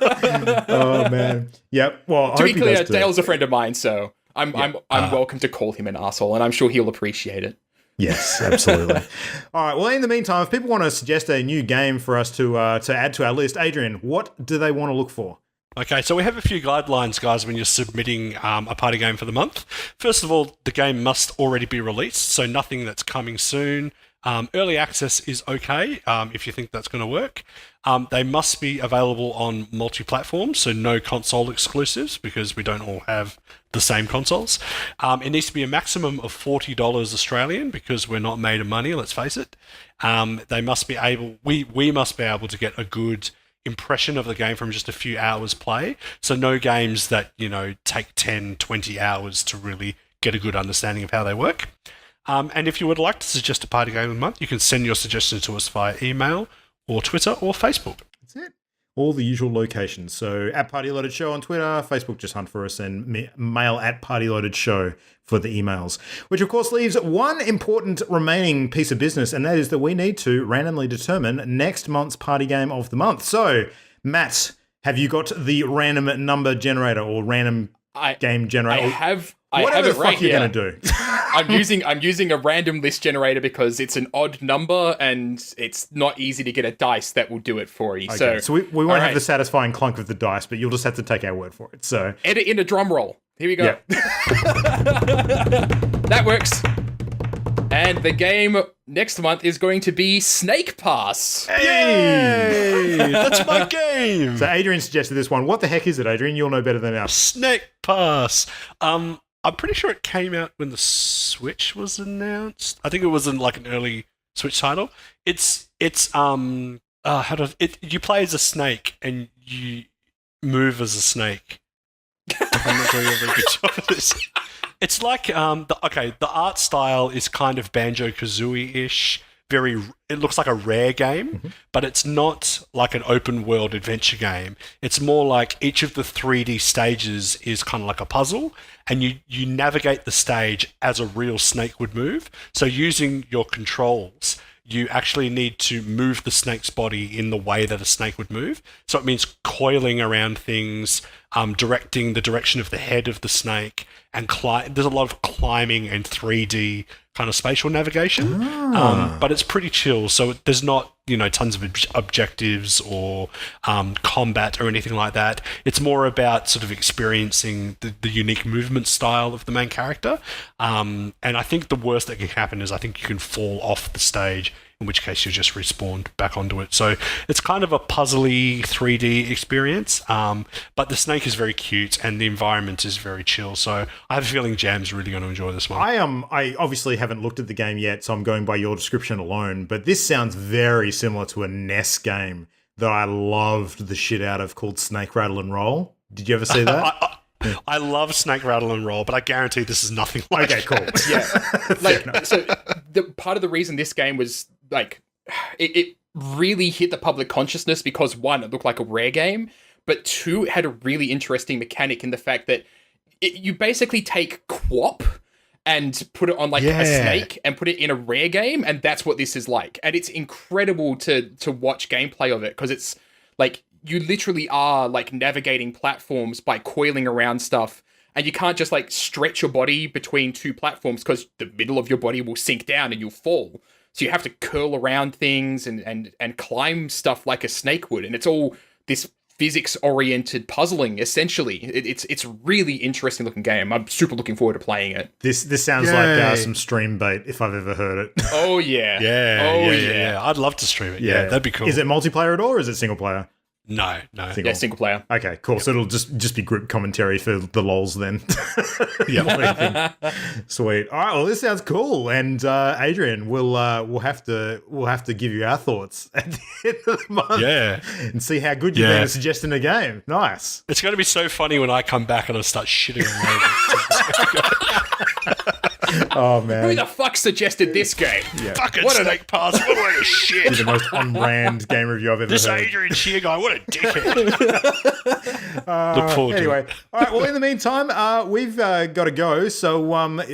Oh, man. Yep. Well, to be clear, Dale's a friend of mine, so I'm welcome to call him an asshole, and I'm sure he'll appreciate it. Yes, absolutely. All right. Well, in the meantime, if people want to suggest a new game for us to add to our list, Adrian, what do they want to look for? Okay, so we have a few guidelines, guys, when you're submitting a party game for the month. First of all, the game must already be released, so nothing that's coming soon. Early access is okay if you think that's going to work. They must be available on multi-platform, so no console exclusives because we don't all have the same consoles. It needs to be a maximum of $40 Australian because we're not made of money, let's face it. They must be able, we must be able to get a good impression of the game from just a few hours play. So no games that, take 10, 20 hours to really get a good understanding of how they work. And if you would like to suggest a party game of the month, you can send your suggestions to us via email or Twitter or Facebook. That's it. All the usual locations. So at Party Loaded Show on Twitter, Facebook, just hunt for us, and mail at Party Loaded Show for the emails. Which, of course, leaves one important remaining piece of business, and that is that we need to randomly determine next month's party game of the month. So, Matt, have you got the random number generator or random game generator? I have Whatever it the fuck right you're here. going to do. I'm using a random list generator because it's an odd number and it's not easy to get a dice that will do it for you. Okay, so we won't have right. the satisfying clunk of the dice, but you'll just have to take our word for it. So edit in a drum roll. Here we go. Yep. That works. And the game next month is going to be Snake Pass. Yay! That's my game! So Adrian suggested this one. What the heck is it, Adrian? You'll know better than us. Snake Pass. I'm pretty sure it came out when the Switch was announced. I think it was in like an early Switch title. You play as a snake and you move as a snake. I'm not doing a very good job of this. It's like the art style is kind of Banjo-Kazooie-ish. It looks like a Rare game, but it's not like an open world adventure game. It's more like each of the 3D stages is kind of like a puzzle, and you navigate the stage as a real snake would move. So using your controls, you actually need to move the snake's body in the way that a snake would move. So it means coiling around things, directing the direction of the head of the snake, and there's a lot of climbing and 3D kind of spatial navigation, but it's pretty chill. So there's not, tons of objectives or combat or anything like that. It's more about sort of experiencing the unique movement style of the main character. And I think the worst that can happen is I think you can fall off the stage, in which case you're just respawned back onto it. So it's kind of a puzzly 3D experience, but the snake is very cute and the environment is very chill. So I have a feeling Jam's really going to enjoy this one. I obviously haven't looked at the game yet, so I'm going by your description alone, but this sounds very similar to a NES game that I loved the shit out of called Snake Rattle and Roll. Did you ever see that? I love Snake Rattle and Roll, but I guarantee this is nothing like Okay, cool. Yeah. So the part of the reason this game was like, it really hit the public consciousness because one, it looked like a Rare game, but two, it had a really interesting mechanic in the fact that you basically take Quap and put it on like a snake and put it in a Rare game, and that's what this is like. And it's incredible to watch gameplay of it because it's like you literally are like navigating platforms by coiling around stuff, and you can't just like stretch your body between two platforms because the middle of your body will sink down and you'll fall. So you have to curl around things and climb stuff like a snake would, and it's all this physics-oriented puzzling. Essentially, it's really interesting looking game. I'm super looking forward to playing it. This sounds like some stream bait if I've ever heard it. Oh yeah, yeah. I'd love to stream it. Yeah, that'd be cool. Is it multiplayer at all, or is it single player? No. Yeah, single player. Okay, cool. Yep. So it'll just be group commentary for the lols then. Yeah. Sweet. All right. Well, this sounds cool. And Adrian, we'll have to give you our thoughts at the end of the month. Yeah. And see how good you've been at suggesting a game. Nice. It's going to be so funny when I come back and I start shitting on Oh man. Who the fuck suggested this game? Yeah. Fucking snake pass. What a load of shit. You're the most on-brand game review I've ever This heard. Adrian Shear guy, what a dickhead. Look forward to Anyway, it. all right. Well, in the meantime, we've got to go. So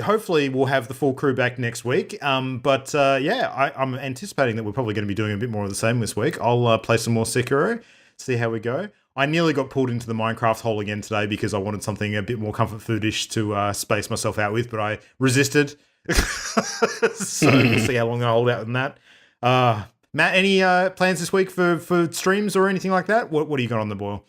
hopefully we'll have the full crew back next week. I'm anticipating that we're probably going to be doing a bit more of the same this week. I'll play some more Sekiro, see how we go. I nearly got pulled into the Minecraft hole again today because I wanted something a bit more comfort foodish to space myself out with, but I resisted. So we'll see how long I hold out on that. Matt, any plans this week for streams or anything like that? What do you got on the boil?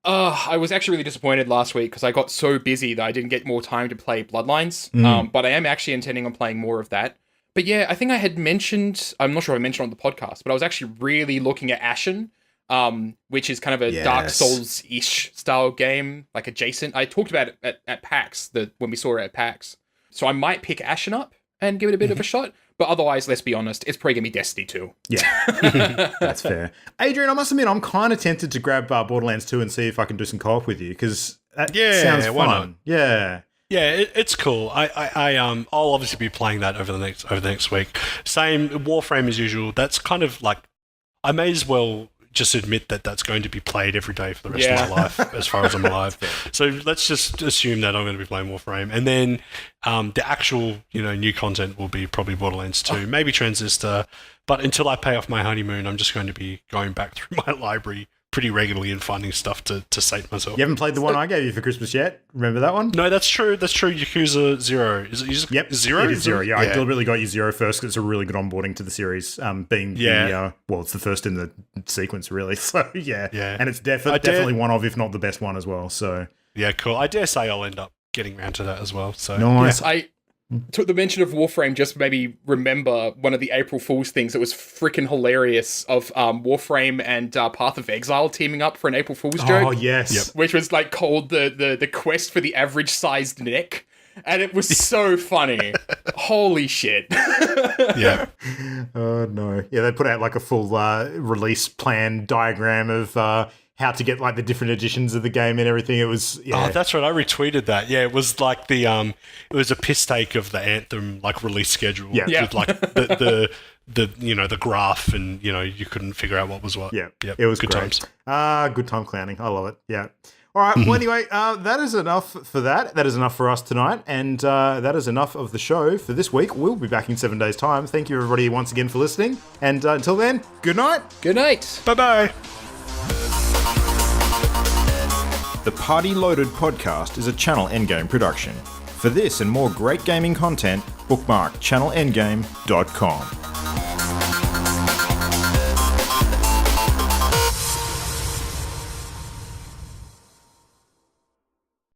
I was actually really disappointed last week because I got so busy that I didn't get more time to play Bloodlines. But I am actually intending on playing more of that. But yeah, I think I had mentioned, I'm not sure if I mentioned on the podcast, but I was actually really looking at Ashen, which is kind of a Dark Souls-ish style game, like adjacent. I talked about it at PAX, when we saw it at PAX. So I might pick Ashen up and give it a bit of a shot. But otherwise, let's be honest, it's probably going to be Destiny 2. Yeah, that's fair. Adrian, I must admit, I'm kind of tempted to grab Borderlands 2 and see if I can do some co-op with you, because that sounds fun. Why not? Yeah. Yeah, it's cool. I'll obviously be playing that over the next week. Same Warframe as usual. That's kind of like, I may as well just admit that that's going to be played every day for the rest of my life, as far as I'm alive. So let's just assume that I'm going to be playing Warframe, and then the actual new content will be probably Borderlands 2, maybe Transistor. But until I pay off my honeymoon, I'm just going to be going back through my library pretty regularly and finding stuff to sate myself. You haven't played the one I gave you for Christmas yet? Remember that one? No, that's true. Yakuza 0. Is it Yep. Zero? It is 0. Yeah, I deliberately got you 0 first because it's a really good onboarding to the series, being it's the first in the sequence, really. So, yeah. And it's definitely one of, if not the best one as well. So yeah, cool. I dare say I'll end up getting around to that as well. So nice. I took the mention of Warframe just maybe remember one of the April Fool's things that was freaking hilarious of Warframe and Path of Exile teaming up for an April Fool's joke. Oh, yes. Yep. Which was like called the quest for the average sized neck. And it was so funny. Holy shit. Yeah. Oh, no. Yeah, they put out like a full release plan diagram of how to get like the different editions of the game and everything. It was Oh, that's right. I retweeted that. Yeah, it was like it was a piss take of the Anthem like release schedule. Yeah. With like the graph, and you couldn't figure out what was what. Yeah. Yep. It was good great. times. Good time clowning. I love it. Yeah. All right. Well, anyway, that is enough for that. That is enough for us tonight. And that is enough of the show for this week. We'll be back in 7 days' time. Thank you, everybody, once again for listening. And until then, good night. Good night. Bye-bye. The Party Loaded podcast is a Channel Endgame production. For this and more great gaming content, bookmark channelendgame.com.